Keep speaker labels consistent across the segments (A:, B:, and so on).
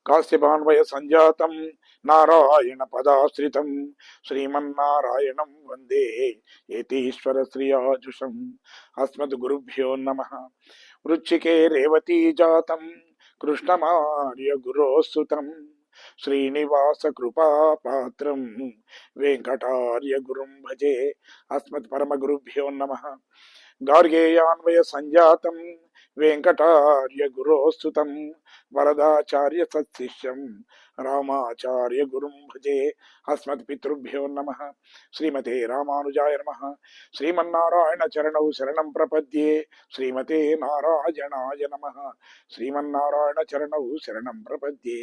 A: కాశ్యపాన్వయ సంజాతం నారాయణ పదాశ్రితం శ్రీమన్నారాయణం వందే యతీశ్వర శ్రియాజుషం. అస్మద్ గురుభ్యో నమః. వృచ్చికే రేవతీ జాతం కృష్ణమార్య గురోస్తుతం శ్రీనివాస కృపాపాత్రం వెంకటార్య గురుం భజే. అస్మత్ పరమ గురుభ్యో నమః. గార్గేయాన్వయ సంజాతం వెంకటార్య గురోస్తుతం వరదాచార్య సత్శిష్యం రామాచార్య గురుం భజే. అస్మత్ పితృభ్యో నమః. శ్రీమతే రామానుజాయ నమః. శ్రీమన్నారాయణ చరణౌ శరణం ప్రపద్యే. శ్రీమతే నారాయణాయ నమః. శ్రీమన్నారాయణ చరణౌ శరణం ప్రపద్యే.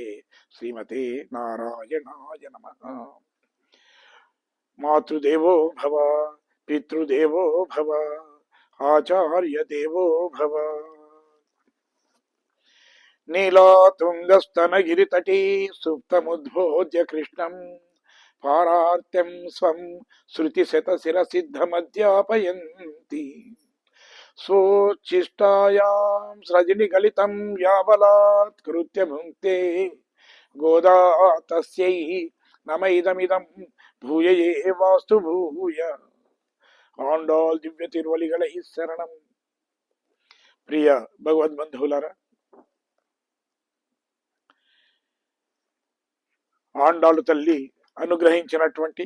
A: శ్రీమతే నారాయణాయ నమః. మాతృదేవో భవ, పితృదేవో భవ, ఆచార్య దేవో భవ. నీలాతుంగస్తనగిరితటీ సుప్తముద్బోధ్య కృష్ణం పారార్త్యం స్వం శృతిశతశిరసిద్ధమధ్యాపయంతి. స్వోచ్ఛిష్టాయాం స్రజనిగలితం యాబలాత్కృత్య భుంక్తే గోదా తస్యై నమైదమిదం భూయ ఏవాస్తు భూయ. ఆండాల్ దివ్య తిరువలిగల ఈ శరణం. ప్రియ భగవద్బంధువులారా, ఆండాళ్ళు తల్లి అనుగ్రహించినటువంటి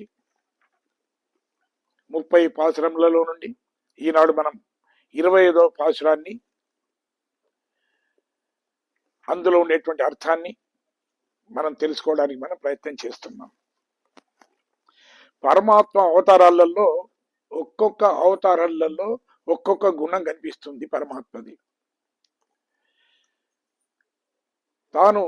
A: 30 పాసురములలో నుండి ఈనాడు మనం 25వ పాసురాన్ని, అందులో ఉండేటువంటి అర్థాన్ని మనం తెలుసుకోవడానికి మనం ప్రయత్నం చేస్తున్నాం. పరమాత్మ అవతారాలలో ఒక్కొక్క అవతారాలలో ఒక్కొక్క గుణం కనిపిస్తుంది పరమాత్మది. తాను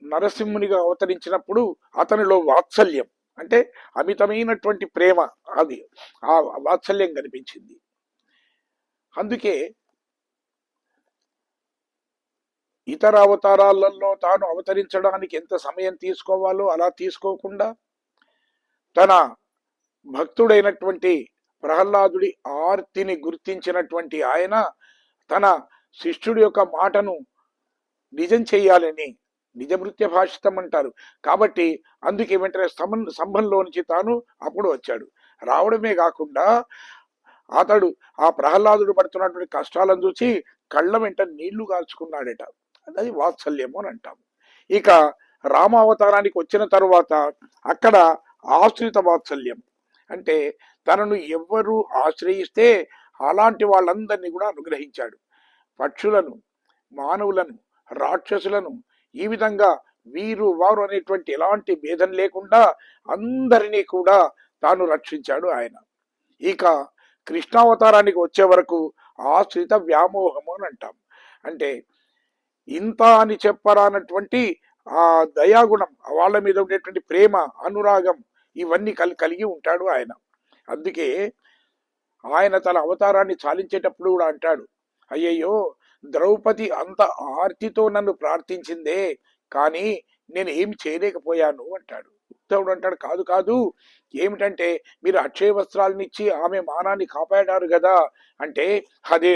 A: నరసింహునిగా అవతరించినప్పుడు అతనిలో వాత్సల్యం అంటే అమితమైనటువంటి ప్రేమ, అది ఆ వాత్సల్యం కనిపించింది. అందుకే ఇతర అవతారాలలో తాను అవతరించడానికి ఎంత సమయం తీసుకోవాలో అలా తీసుకోకుండా తన భక్తుడైనటువంటి ప్రహ్లాదుడి ఆర్తిని గుర్తించినటువంటి ఆయన తన శిష్యుడి యొక్క మాటను నిజం చెయ్యాలని, నిజభృత్య భాషితం అంటారు కాబట్టి అందుకే వెంటనే స్తంభంలో నుంచి తాను అప్పుడు వచ్చాడు. రావడమే కాకుండా అతడు ఆ ప్రహ్లాదుడు పడుతున్నటువంటి కష్టాలను చూసి కళ్ళ వెంట నీళ్లు కాల్చుకున్నాడట. అది వాత్సల్యము అని అంటాము. ఇక రామావతారానికి వచ్చిన తరువాత అక్కడ ఆశ్రిత వాత్సల్యం అంటే తనను ఎవ్వరూ ఆశ్రయిస్తే అలాంటి వాళ్ళందరినీ కూడా అనుగ్రహించాడు. పక్షులను, మానవులను, రాక్షసులను, ఈ విధంగా వీరు వారు అనేటువంటి ఎలాంటి భేదం లేకుండా అందరినీ కూడా తాను రక్షించాడు ఆయన. ఇక కృష్ణావతారానికి వచ్చే వరకు ఆశ్రిత వ్యామోహము అని అంటాం. అంటే ఇంత అని చెప్పరానటువంటి ఆ దయాగుణం, వాళ్ళ మీద ఉండేటువంటి ప్రేమ, అనురాగం ఇవన్నీ కలిగి ఉంటాడు ఆయన. అందుకే ఆయన తన అవతారాన్ని చాలించేటప్పుడు కూడా అంటాడు, అయ్యయ్యో ద్రౌపది అంత ఆర్తితో నన్ను ప్రార్థించిందే కానీ నేను ఏం చేయలేకపోయాను అంటాడు. ఉద్ధవుడు అంటాడు, కాదు కాదు, ఏమిటంటే మీరు అక్షయ వస్త్రాలనిచ్చి ఆమె మానాన్ని కాపాడారు కదా అంటే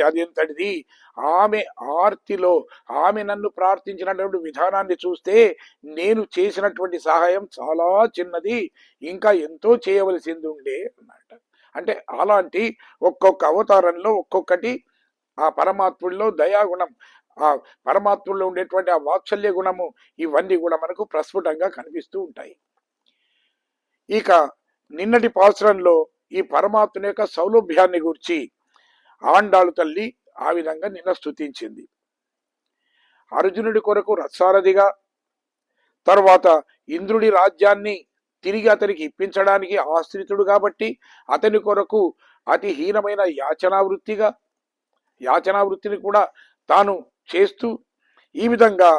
A: అదెంతటిది, ఆమె ఆర్తిలో ఆమె నన్ను ప్రార్థించినటువంటి విధానాన్ని చూస్తే నేను చేసినటువంటి సహాయం చాలా చిన్నది, ఇంకా ఎంతో చేయవలసింది ఉండే అన్నమాట. అంటే అలాంటి ఒక్కొక్క అవతారంలో ఒక్కొక్కటి ఆ పరమాత్ముడిలో దయాగుణం, ఆ పరమాత్ముల్లో ఉండేటువంటి ఆ వాత్సల్య గుణము ఇవన్నీ కూడా మనకు ప్రస్ఫుటంగా కనిపిస్తూ ఉంటాయి. ఇక నిన్నటి పాసురంలో ఈ పరమాత్ముని యొక్క సౌలభ్యాన్ని గురించి ఆండాళ్ళు తల్లి ఆ విధంగా నిన్న స్తుతించింది. అర్జునుడి కొరకు రథసారథిగా, తర్వాత ఇంద్రుడి రాజ్యాన్ని తిరిగి అతనికి ఇప్పించడానికి ఆశ్రితుడు కాబట్టి అతని కొరకు అతి హీనమైన యాచనావృత్తిని కూడా తాను చేస్తూ ఈ విధంగా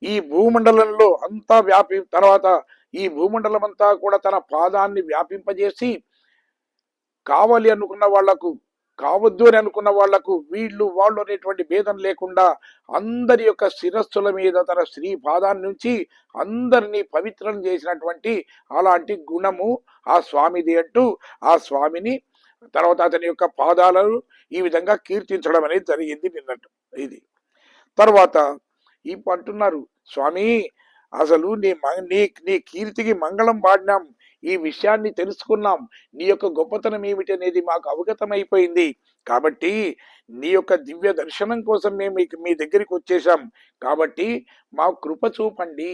A: ఈ భూమండలంలో అంతా తర్వాత ఈ భూమండలం అంతా కూడా తన పాదాన్ని వ్యాపింపజేసి కావాలి అనుకున్న వాళ్లకు, కావద్దు అని అనుకున్న వాళ్లకు, వాళ్ళు అనేటువంటి భేదం లేకుండా అందరి యొక్క శిరస్సుల మీద తన శ్రీ పాదాన్ని నుంచి అందరినీ పవిత్రం చేసినటువంటి అలాంటి గుణము ఆ స్వామిది అంటూ ఆ స్వామిని తర్వాత అతని యొక్క పాదాలను ఈ విధంగా కీర్తించడం అనేది జరిగింది నిన్నట్టు. ఇది తర్వాత ఇప్పుడు అంటున్నారు, స్వామి అసలు నీ కీర్తికి మంగళం పాడినాం, ఈ విషయాన్ని తెలుసుకున్నాం, నీ యొక్క గొప్పతనం ఏమిటి అనేది మాకు అవగతమైపోయింది. కాబట్టి నీ యొక్క దివ్య దర్శనం కోసం మేము మీ దగ్గరికి వచ్చేసాం. కాబట్టి మా కృప చూపండి,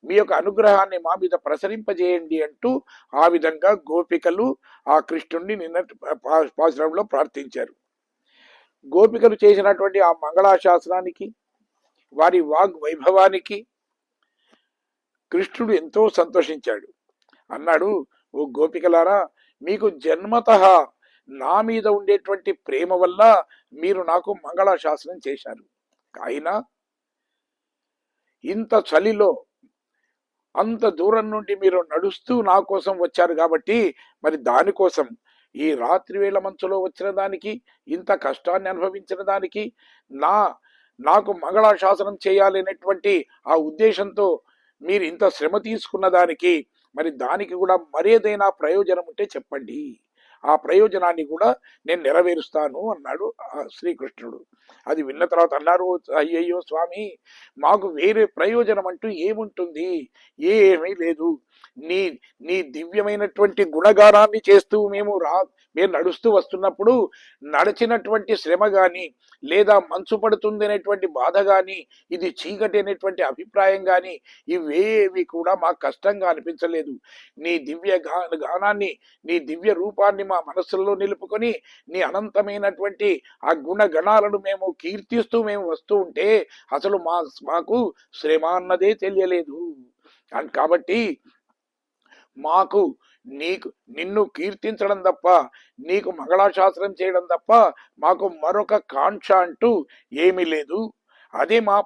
A: మీ యొక్క అనుగ్రహాన్ని మా మీద ప్రసరింపజేయండి అంటూ ఆ విధంగా గోపికలు ఆ కృష్ణుణ్ణి నిన్నటి పాశురంలో ప్రార్థించారు. గోపికలు చేసినటువంటి ఆ మంగళాశాసనానికి, వారి వాగ్ వైభవానికి కృష్ణుడు ఎంతో సంతోషించాడు. అన్నాడు, ఓ గోపికలారా, మీకు జన్మతః నా మీద ఉండేటువంటి ప్రేమ వల్ల మీరు నాకు మంగళాశాసనం చేశారు. అయినా ఇంత చలిలో అంత దూరం నుండి మీరు నడుస్తూ నా కోసం వచ్చారు కాబట్టి, మరి దానికోసం ఈ రాత్రి వేళ మంచులో వచ్చిన దానికి, ఇంత కష్టాన్ని అనుభవించిన దానికి, నాకు మంగళాశాసనం చేయాలనేటువంటి ఆ ఉద్దేశంతో మీరు ఇంత శ్రమ తీసుకున్న దానికి, మరి దానికి కూడా మరేదైనా ప్రయోజనం ఉంటే చెప్పండి, ఆ ప్రయోజనాన్ని కూడా నేను నెరవేరుస్తాను అన్నాడు శ్రీకృష్ణుడు. అది విన్న తర్వాత అన్నారు, అయ్యయ్యో స్వామి, మాకు వేరే ప్రయోజనం అంటూ ఏముంటుంది, ఏమీ లేదు. నీ నీ దివ్యమైనటువంటి గుణగానాన్ని చేస్తూ మేము నడుస్తూ వస్తున్నప్పుడు నడిచినటువంటి శ్రమ గాని, లేదా మంచు పడుతుంది అనేటువంటి బాధ గాని, ఇది చీకటి అనేటువంటి అభిప్రాయం గాని, ఇవేవి కూడా మాకు కష్టంగా అనిపించలేదు. నీ దివ్య గానాన్ని, నీ దివ్య రూపాన్ని మా మనస్సులో నిలుపుకొని, నీ అనంతమైనటువంటి ఆ గుణగణాలను మేము కీర్తిస్తూ మేము వస్తూ ఉంటే అసలు మాకు శ్రమ అన్నదే తెలియలేదు. కాబట్టి మాకు నిన్ను కీర్తించడం తప్ప, నీకు మంగళాశాసనం చేయడం తప్ప మాకు మరొక కాంక్ష అంటూ ఏమీ లేదు. అదే మా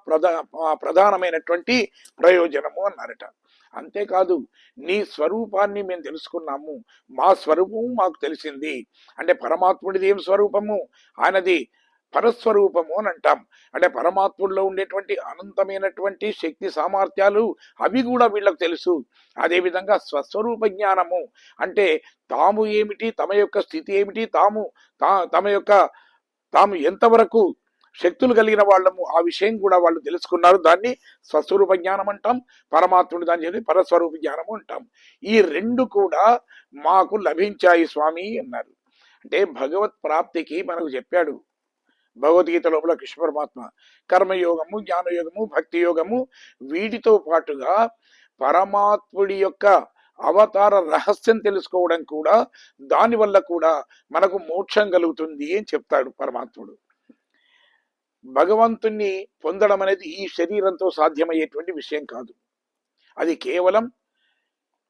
A: ప్రధానమైనటువంటి ప్రయోజనము అన్నారట. అంతేకాదు, నీ స్వరూపాన్ని మేము తెలుసుకున్నాము, మా స్వరూపము మాకు తెలిసింది. అంటే పరమాత్ముడిది ఏం స్వరూపము, ఆయనది పరస్వరూపము అని అంటాం. అంటే పరమాత్ముడిలో ఉండేటువంటి అనంతమైనటువంటి శక్తి సామర్థ్యాలు అవి కూడా వీళ్ళకు తెలుసు. అదేవిధంగా స్వస్వరూప జ్ఞానము అంటే తాము ఏమిటి, తమ యొక్క స్థితి ఏమిటి, తాము ఎంతవరకు శక్తులు కలిగిన వాళ్ళము, ఆ విషయం కూడా వాళ్ళు తెలుసుకున్నారు. దాన్ని స్వస్వరూప జ్ఞానం అంటాం, పరమాత్ముడు దాన్ని చెప్పి పరస్వరూప జ్ఞానము అంటాం. ఈ రెండు కూడా మాకు లభించాయి స్వామి అన్నారు. అంటే భగవత్ ప్రాప్తికి మనకు చెప్పాడు భగవద్గీత లోపల కృష్ణ పరమాత్మ, కర్మయోగము, జ్ఞానయోగము, భక్తి యోగము, వీటితో పాటుగా పరమాత్ముడి యొక్క అవతార రహస్యం తెలుసుకోవడం కూడా, దానివల్ల కూడా మనకు మోక్షం కలుగుతుంది అని చెప్తాడు పరమాత్ముడు. భగవంతుణ్ణి పొందడం అనేది ఈ శరీరంతో సాధ్యమయ్యేటువంటి విషయం కాదు. అది కేవలం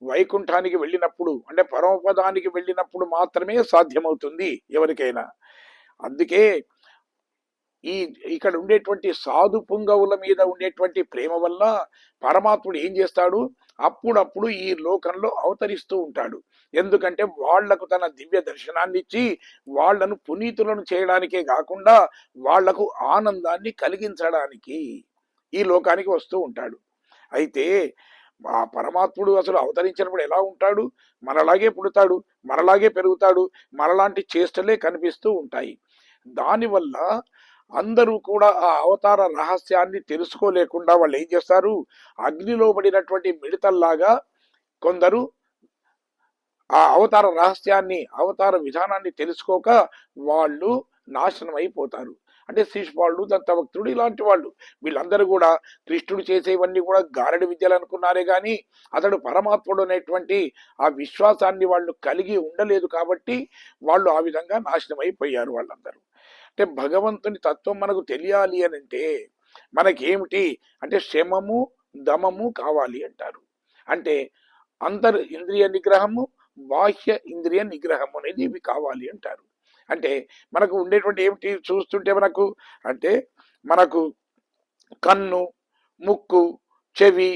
A: వైకుంఠానికి వెళ్ళినప్పుడు, అంటే పరమపదానికి వెళ్ళినప్పుడు మాత్రమే సాధ్యమవుతుంది ఎవరికైనా. అందుకే ఇక్కడ ఉండేటువంటి సాధు పుంగవుల మీద ఉండేటువంటి ప్రేమ వల్ల పరమాత్ముడు ఏం చేస్తాడు, అప్పుడప్పుడు ఈ లోకంలో అవతరిస్తూ ఉంటాడు. ఎందుకంటే వాళ్లకు తన దివ్య దర్శనాన్ని ఇచ్చి వాళ్లను పునీతులను చేయడానికే కాకుండా వాళ్లకు ఆనందాన్ని కలిగించడానికి ఈ లోకానికి వస్తూ ఉంటాడు. అయితే ఆ పరమాత్ముడు అసలు అవతరించినప్పుడు ఎలా ఉంటాడు, మనలాగే పుడతాడు, మనలాగే పెరుగుతాడు, మనలాంటి చేష్టలే కనిపిస్తూ ఉంటాయి. దానివల్ల అందరూ కూడా ఆ అవతార రహస్యాన్ని తెలుసుకోలేకుండా వాళ్ళు ఏం చేస్తారు, అగ్నిలో పడినటువంటి మిడతల్లాగా కొందరు ఆ అవతార రహస్యాన్ని, అవతార విధానాన్ని తెలుసుకోక వాళ్ళు నాశనం అయిపోతారు. అంటే శిశుపాలుడు, దత్తభక్తుడు, ఇలాంటి వాళ్ళు, వీళ్ళందరూ కూడా కృష్ణుడు చేసేవన్నీ కూడా గారడి విద్యలు అనుకున్నారే గాని అతడు పరమాత్ముడు అనేటువంటి ఆ విశ్వాసాన్ని వాళ్ళు కలిగి ఉండలేదు. కాబట్టి వాళ్ళు ఆ విధంగా నాశనం అయిపోయారు వాళ్ళందరూ. అంటే భగవంతుని తత్వం మనకు తెలియాలి అని అంటే మనకేమిటి అంటే శమము దమము కావాలి అంటారు. అంటే అంతర్ ఇంద్రియ నిగ్రహము, బాహ్య ఇంద్రియ నిగ్రహము అనేది ఇవి కావాలి అంటారు. అంటే మనకు ఉండేటువంటి ఏమిటి చూస్తుంటే మనకు కన్ను, ముక్కు, చెవి,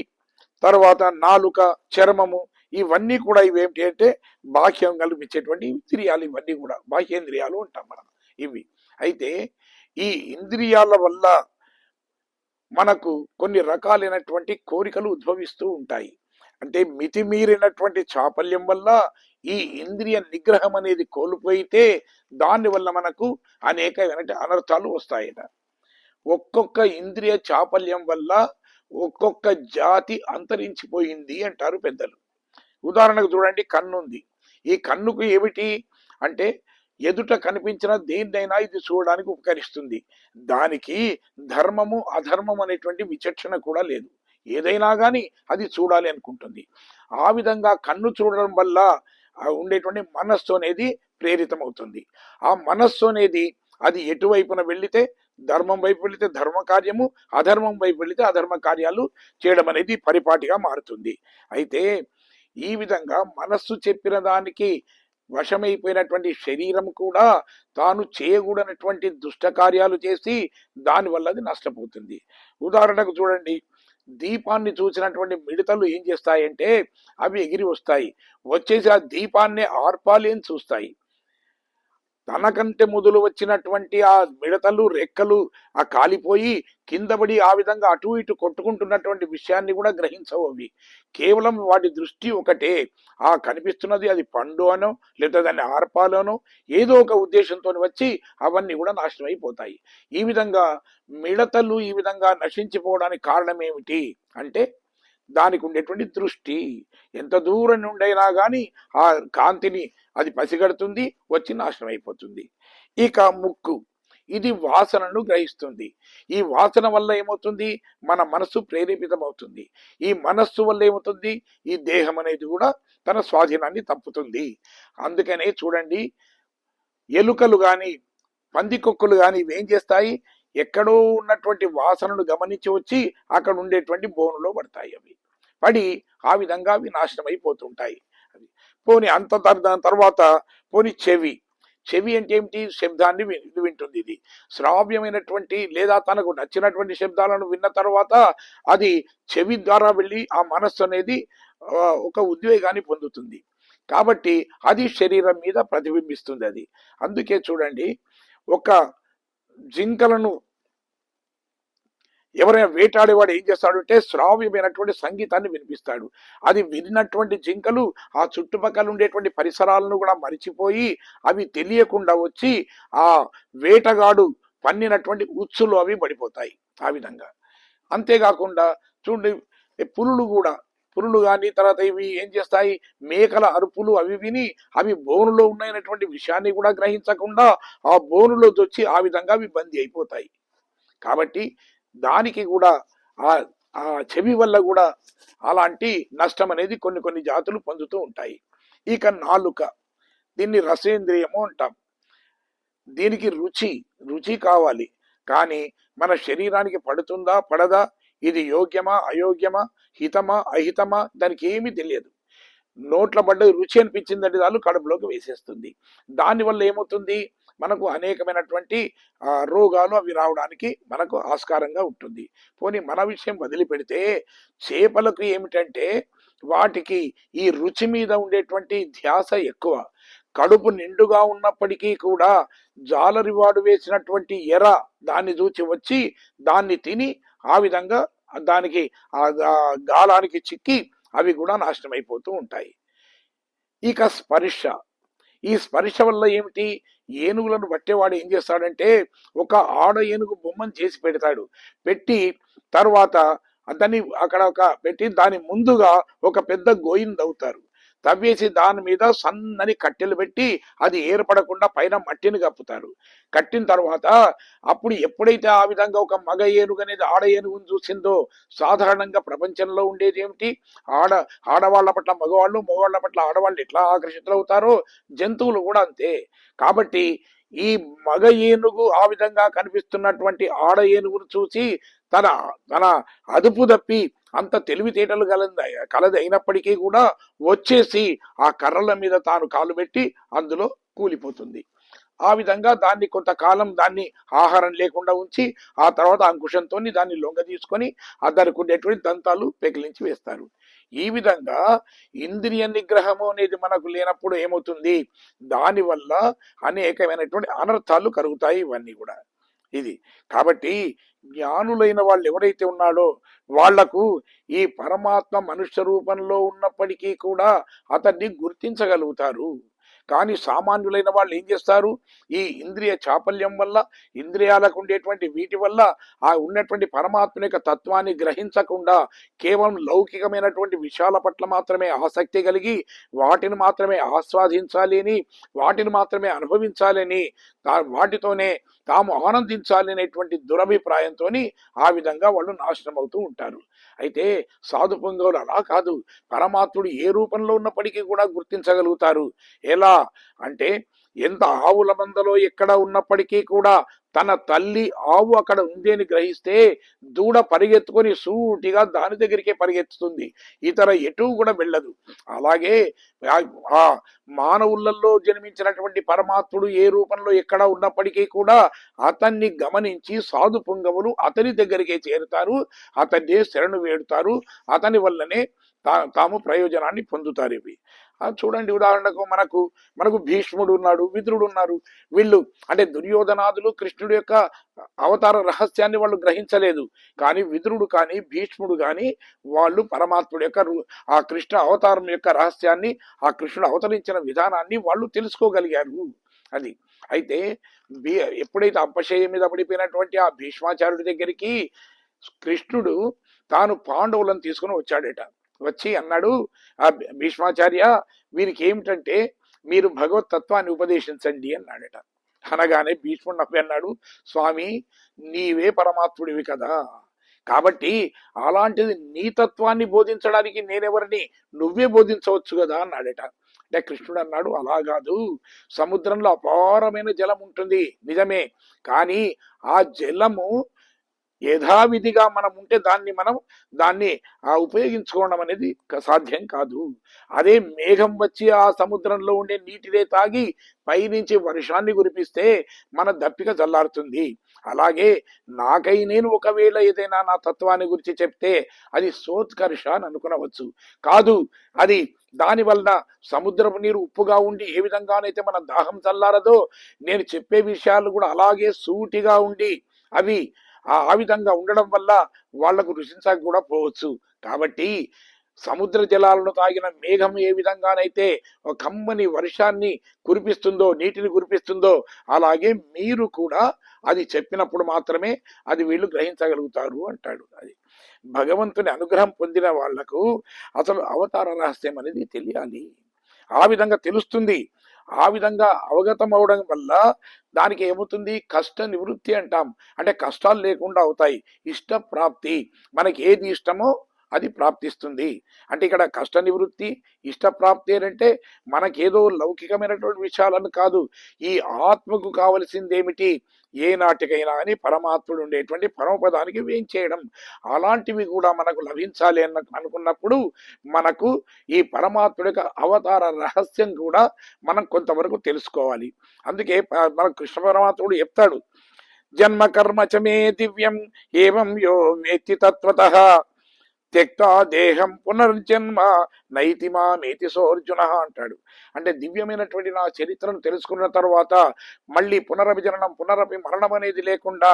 A: తర్వాత నాలుక, చర్మము, ఇవన్నీ కూడా ఇవేమిటి అంటే బాహ్యం కల్పించేటువంటి ఇంద్రియాలు. ఇవన్నీ కూడా బాహ్యేంద్రియాలు అంటాం మనం ఇవి. అయితే ఈ ఇంద్రియాల వల్ల మనకు కొన్ని రకాలైనటువంటి కోరికలు ఉద్భవిస్తూ ఉంటాయి. అంటే మితిమీరినటువంటి చాపల్యం వల్ల ఈ ఇంద్రియ నిగ్రహం అనేది కోల్పోయితే దానివల్ల మనకు అనేక అనర్థాలు వస్తాయట. ఒక్కొక్క ఇంద్రియ చాపల్యం వల్ల ఒక్కొక్క జాతి అంతరించిపోయింది అంటారు పెద్దలు. ఉదాహరణకు చూడండి, కన్నుంది. ఈ కన్నుకు ఏమిటి అంటే ఎదుట కనిపించిన దేన్నైనా ఇది చూడడానికి ఉపకరిస్తుంది. దానికి ధర్మము అధర్మం అనేటువంటి విచక్షణ కూడా లేదు. ఏదైనా కానీ అది చూడాలి అనుకుంటుంది. ఆ విధంగా కన్ను చూడడం వల్ల ఉండేటువంటి మనస్సు అనేది ప్రేరితమవుతుంది. ఆ మనస్సు అనేది అది ఎటువైపున వెళ్ళితే ధర్మం వైపు వెళితే ధర్మ కార్యము, అధర్మం వైపు వెళితే అధర్మ కార్యాలు చేయడం అనేది పరిపాటిగా మారుతుంది. అయితే ఈ విధంగా మనస్సు చెప్పిన దానికి వశమైపోయినటువంటి శరీరం కూడా తాను చేయకూడనటువంటి దుష్ట కార్యాలు చేసి దానివల్ల అది నష్టపోతుంది. ఉదాహరణకు చూడండి, దీపాన్ని చూసినటువంటి మిడతలు ఏం చేస్తాయంటే అవి ఎగిరి వస్తాయి, వచ్చేసి ఆ దీపాన్ని ఆర్పాలి అని చూస్తాయి. తనకంటే మొదలు వచ్చినటువంటి ఆ మిడతలు రెక్కలు ఆ కాలిపోయి కిందపడి ఆ విధంగా అటు ఇటు కొట్టుకుంటున్నటువంటి విషయాన్ని కూడా గ్రహించవు. అవి కేవలం వాటి దృష్టి ఒకటే, ఆ కనిపిస్తున్నది అది పండు అనో లేదా దాన్ని ఆర్పాలనో ఏదో ఒక ఉద్దేశంతో వచ్చి అవన్నీ కూడా నాశనం అయిపోతాయి. ఈ విధంగా మిడతలు ఈ విధంగా నశించిపోవడానికి కారణం ఏమిటి అంటే దానికి ఉండేటువంటి దృష్టి. ఎంత దూరం నుండైనా కానీ ఆ కాంతిని అది పసిగడుతుంది, వచ్చి నాశనం అయిపోతుంది. ఇక ముక్కు, ఇది వాసనను గ్రహిస్తుంది. ఈ వాసన వల్ల ఏమవుతుంది, మన మనస్సు ప్రేరేపితమవుతుంది. ఈ మనస్సు వల్ల ఏమవుతుంది, ఈ దేహం అనేది కూడా తన స్వాధీనాన్ని తప్పుతుంది. అందుకనే చూడండి, ఎలుకలు కానీ పందికొక్కులు కానీ ఇవేం చేస్తాయి, ఎక్కడో ఉన్నటువంటి వాసనను గమనించి వచ్చి అక్కడ ఉండేటువంటి బోనులో పడతాయి. అవి పడి ఆ విధంగా అవి నాశనం అయిపోతుంటాయి. అది పోని అంత దాని తర్వాత పోని చెవి. చెవి అంటే ఏమిటి, శబ్దాన్ని వింటుంది. ఇది శ్రావ్యమైనటువంటి లేదా తనకు నచ్చినటువంటి శబ్దాలను విన్న తర్వాత అది చెవి ద్వారా వెళ్ళి ఆ మనస్సు అనేది ఒక ఉద్వేగాన్ని పొందుతుంది. కాబట్టి అది శరీరం మీద ప్రతిబింబిస్తుంది. అది అందుకే చూడండి, ఒక జింకలను ఎవరైనా వేటాడేవాడు ఏం చేస్తాడంటే శ్రావ్యమైనటువంటి సంగీతాన్ని వినిపిస్తాడు. అది విన్నటువంటి జింకలు ఆ చుట్టుపక్కల ఉండేటువంటి పరిసరాలను కూడా మరిచిపోయి అవి తెలియకుండా వచ్చి ఆ వేటగాడు పన్నినటువంటి ఉచ్చులు అవి పడిపోతాయి. ఆ విధంగా అంతేకాకుండా చూడండి, పులులు కానీ తర్వాత ఇవి ఏం చేస్తాయి, మేకల అరుపులు అవి విని అవి బోనులో ఉన్నాయన్నటువంటి విషయాన్ని కూడా గ్రహించకుండా ఆ బోనులో వచ్చి ఆ విధంగా అవి బందీ అయిపోతాయి. కాబట్టి దానికి కూడా ఆ చెవి వల్ల కూడా అలాంటి నష్టం అనేది కొన్ని జాతులు పొందుతూ ఉంటాయి. ఇక నాలుక, దీన్ని రసేంద్రియము అంటాం. దీనికి రుచి కావాలి, కానీ మన శరీరానికి పడుతుందా పడదా, ఇది యోగ్యమా అయోగ్యమా, హితమా అహితమా, దానికి ఏమీ తెలియదు. నోట్ల పడ్డ రుచి అనిపించిందంటే చాలు కడుపులోకి వేసేస్తుంది. దానివల్ల ఏమవుతుంది, మనకు అనేకమైనటువంటి రోగాలు అవి రావడానికి మనకు ఆస్కారంగా ఉంటుంది. పోనీ మన విషయం వదిలిపెడితే చేపలకు ఏమిటంటే వాటికి ఈ రుచి మీద ఉండేటువంటి ధ్యాస ఎక్కువ. కడుపు నిండుగా ఉన్నప్పటికీ కూడా జాలరివాడు వేసినటువంటి ఎర దాన్ని చూచి వచ్చి దాన్ని తిని ఆ విధంగా దానికి ఆ గాలానికి చిక్కి అవి కూడా నాశనం అయిపోతూ ఉంటాయి. ఇక స్పర్శ, ఈ స్పర్శ వల్ల ఏమిటి, ఏనుగులను పట్టేవాడు ఏం చేస్తాడంటే ఒక ఆడ ఏనుగు బొమ్మను చేసి పెడతాడు. పెట్టి తర్వాత దాన్ని అక్కడ పెట్టి దాని ముందుగా ఒక పెద్ద గోయిని తవ్వుతారు. తవ్వేసి దాని మీద సన్నని కట్టెలు పెట్టి అది ఏర్పడకుండా పైన మట్టిని కప్పుతారు. కట్టిన తర్వాత అప్పుడు ఎప్పుడైతే ఆ విధంగా ఒక మగ ఏనుగు అనేది ఆడ ఏనుగును చూసిందో, సాధారణంగా ప్రపంచంలో ఉండేది ఏమిటి, ఆడవాళ్ల పట్ల మగవాళ్ళు, మగవాళ్ల పట్ల ఆడవాళ్ళు ఎట్లా ఆకర్షితులవుతారో జంతువులు కూడా అంతే. కాబట్టి ఈ మగ ఏనుగు ఆ విధంగా కనిపిస్తున్నటువంటి ఆడ ఏనుగును చూసి తన తన అదుపు తప్పి అంత తెలివితేటలు కలది అయినప్పటికీ కూడా వచ్చేసి ఆ కర్రల మీద తాను కాలు పెట్టి అందులో కూలిపోతుంది. ఆ విధంగా దాన్ని కొంతకాలం దాన్ని ఆహారం లేకుండా ఉంచి ఆ తర్వాత అంకుశంతో దాన్ని లొంగ తీసుకొని దానికి ఉండేటువంటి దంతాలు పెకిలించి వేస్తారు. ఈ విధంగా ఇంద్రియ నిగ్రహము అనేది మనకు లేనప్పుడు ఏమవుతుంది, దానివల్ల అనేకమైనటువంటి అనర్థాలు కలుగుతాయి. ఇవన్నీ కూడా ఇది. కాబట్టి జ్ఞానులైన వాళ్ళు ఎవరైతే ఉన్నాడో వాళ్లకు ఈ పరమాత్మ మనుష్య రూపంలో ఉన్నప్పటికీ కూడా అతన్ని గుర్తించగలుగుతారు. కానీ సామాన్యులైన వాళ్ళు ఏం చేస్తారు, ఈ ఇంద్రియ చాపల్యం వల్ల, ఇంద్రియాలకు ఉండేటువంటి వీటి వల్ల ఆ ఉన్నటువంటి పరమాత్మ యొక్క తత్వాన్ని గ్రహించకుండా కేవలం లౌకికమైనటువంటి విషయాల పట్ల మాత్రమే ఆసక్తి కలిగి వాటిని మాత్రమే ఆస్వాదించాలి అని, వాటిని మాత్రమే అనుభవించాలని, వాటితోనే తాము ఆనందించాలి అనేటువంటి దురభిప్రాయంతో ఆ విధంగా వాళ్ళు నాశనం అవుతూ ఉంటారు. అయితే సాధు పుంగవులు అలా కాదు, పరమాత్ముడు ఏ రూపంలో ఉన్నప్పటికీ కూడా గుర్తించగలుగుతారు. ఎలా అంటే, ఎంత ఆవుల మందలో ఎక్కడ ఉన్నప్పటికీ కూడా తన తల్లి ఆవు అక్కడ ఉంది అని గ్రహిస్తే దూడ పరిగెత్తుకొని సూటిగా దాని దగ్గరికే పరిగెత్తుతుంది, ఇతర ఎటు కూడా వెళ్ళదు. అలాగే ఆ మానవులలో జన్మించినటువంటి పరమాత్ముడు ఏ రూపంలో ఎక్కడ ఉన్నప్పటికీ కూడా అతన్ని గమనించి సాధు పుంగవులు అతని దగ్గరికే చేరుతారు, అతన్నే శరణు వేడుతారు, అతని వల్లనే తాము ప్రయోజనాన్ని పొందుతారు. ఇవి చూడండి, ఉదాహరణకు మనకు భీష్ముడు ఉన్నాడు, విదురుడు ఉన్నారు. వీళ్ళు అంటే దుర్యోధనాదులు కృష్ణుడి యొక్క అవతార రహస్యాన్ని వాళ్ళు గ్రహించలేదు, కానీ విదురుడు కానీ భీష్ముడు కానీ వాళ్ళు పరమాత్ముడి యొక్క ఆ కృష్ణ అవతారం యొక్క రహస్యాన్ని, ఆ కృష్ణుడు అవతరించిన విధానాన్ని వాళ్ళు తెలుసుకోగలిగారు. అది అయితే ఎప్పుడైతే అపశయం మీద పడిపోయినటువంటి ఆ భీష్మాచార్యుడి దగ్గరికి కృష్ణుడు తాను పాండవులను తీసుకుని వచ్చాడట. వచ్చి అన్నాడు, ఆ భీష్మాచార్య వీరికి ఏమిటంటే మీరు భగవత్ తత్వాన్ని ఉపదేశించండి అన్నాడట. అనగానే భీష్ముడు నవ్వి అన్నాడు, స్వామి నీవే పరమాత్ముడివి కదా, కాబట్టి అలాంటిది నీ తత్వాన్ని బోధించడానికి నేనెవరిని, నువ్వే బోధించవచ్చు కదా అన్నాడట. అంటే కృష్ణుడు అన్నాడు, అలా కాదు, సముద్రంలో అపారమైన జలం ఉంటుంది నిజమే, కానీ ఆ జలము యథావిధిగా మనం ఉంటే దాన్ని ఉపయోగించుకోవడం అనేది సాధ్యం కాదు. అదే మేఘం వచ్చి ఆ సముద్రంలో ఉండే నీటినే తాగి పైనుంచి వర్షాన్ని కురిపిస్తే మన దప్పిక చల్లారుతుంది. అలాగే నాకై నేను ఒకవేళ ఏదైనా నా తత్వాన్ని గురించి చెప్తే అది సోత్కర్ష అని అనుకునవచ్చు, కాదు, అది దానివల్ల సముద్రపు నీరు ఉప్పుగా ఉండి ఏ విధంగానైతే మన దాహం చల్లారదో నేను చెప్పే విషయాలు కూడా అలాగే సూటిగా ఉండి అవి ఆ విధంగా ఉండడం వల్ల వాళ్లకు రుచించక కూడా పోవచ్చు. కాబట్టి సముద్ర జలాలను తాగిన మేఘం ఏ విధంగానైతే ఒక కమ్మని వర్షాన్ని కురిపిస్తుందో, నీటిని కురిపిస్తుందో, అలాగే మీరు కూడా అది చెప్పినప్పుడు మాత్రమే అది వీళ్ళు గ్రహించగలుగుతారు అంటాడు. అది భగవంతుని అనుగ్రహం పొందిన వాళ్లకు అసలు అవతార రహస్యం అనేది తెలియాలి, ఆ విధంగా తెలుస్తుంది. ఆ విధంగా అవగతం అవడం వల్ల దానికి ఏమవుతుంది, కష్ట నివృత్తి అంటాం. అంటే కష్టాలు లేకుండా అవుతాయి, ఇష్ట ప్రాప్తి, మనకి ఏది ఇష్టమో అది ప్రాప్తిస్తుంది. అంటే ఇక్కడ కష్ట నివృత్తి, ఇష్ట ప్రాప్తి అంటే మనకేదో లౌకికమైనటువంటి విషయాలను కాదు, ఈ ఆత్మకు కావలసింది ఏమిటి, ఏ నాటికైనా అని పరమాత్ముడు ఉండేటువంటి పరమపదానికి వేయించేయడం, అలాంటివి కూడా మనకు లభించాలి అనుకున్నప్పుడు మనకు ఈ పరమాత్ముడి యొక్క అవతార రహస్యం కూడా మనం కొంతవరకు తెలుసుకోవాలి. అందుకే మన కృష్ణ పరమాత్ముడు చెప్తాడు, జన్మ కర్మ చమే దివ్యం ఏవం యో వేత్తి తత్వతః త్యక్తా దేహం పునర్జన్మ నైతిమామేతి సోర్జున అంటాడు. అంటే దివ్యమైనటువంటి నా చరిత్రను తెలుసుకున్న తర్వాత మళ్ళీ పునరపి మరణం అనేది లేకుండా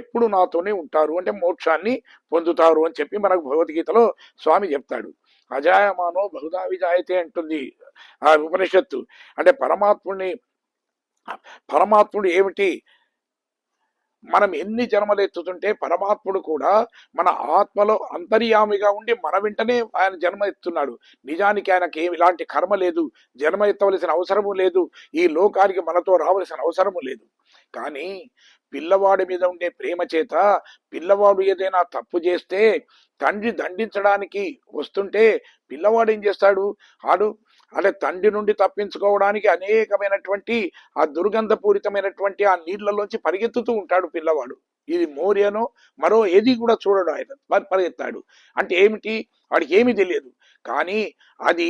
A: ఎప్పుడు నాతోనే ఉంటారు, అంటే మోక్షాన్ని పొందుతారు అని చెప్పి మనకు భగవద్గీతలో స్వామి చెప్తాడు. అజాయమానో బహుధా విజాయతే అంటుంది ఆ ఉపనిషత్తు. అంటే పరమాత్ముడు ఏమిటి, మనం ఎన్ని జన్మలు ఎత్తుతుంటే పరమాత్ముడు కూడా మన ఆత్మలో అంతర్యామిగా ఉండి మన వెంటనే ఆయన జన్మ ఎత్తున్నాడు. నిజానికి ఆయనకి ఇలాంటి కర్మ లేదు, జన్మ ఎత్తవలసిన అవసరము లేదు, ఈ లోకానికి మనతో రావలసిన అవసరము లేదు. కానీ పిల్లవాడి మీద ఉండే ప్రేమ చేత పిల్లవాడు ఏదైనా తప్పు చేస్తే తండ్రి దండించడానికి వస్తుంటే పిల్లవాడు ఏం చేస్తాడు, అంటే తండ్రి నుండి తప్పించుకోవడానికి అనేకమైనటువంటి ఆ దుర్గంధపూరితమైనటువంటి ఆ నీళ్లలోంచి పరిగెత్తుతూ ఉంటాడు పిల్లవాడు. ఇది మోరియనో మరో ఏది కూడా చూడడు, ఆయన పరిగెత్తాడు. అంటే ఏమిటి, వాడికి ఏమీ తెలియదు, కానీ అది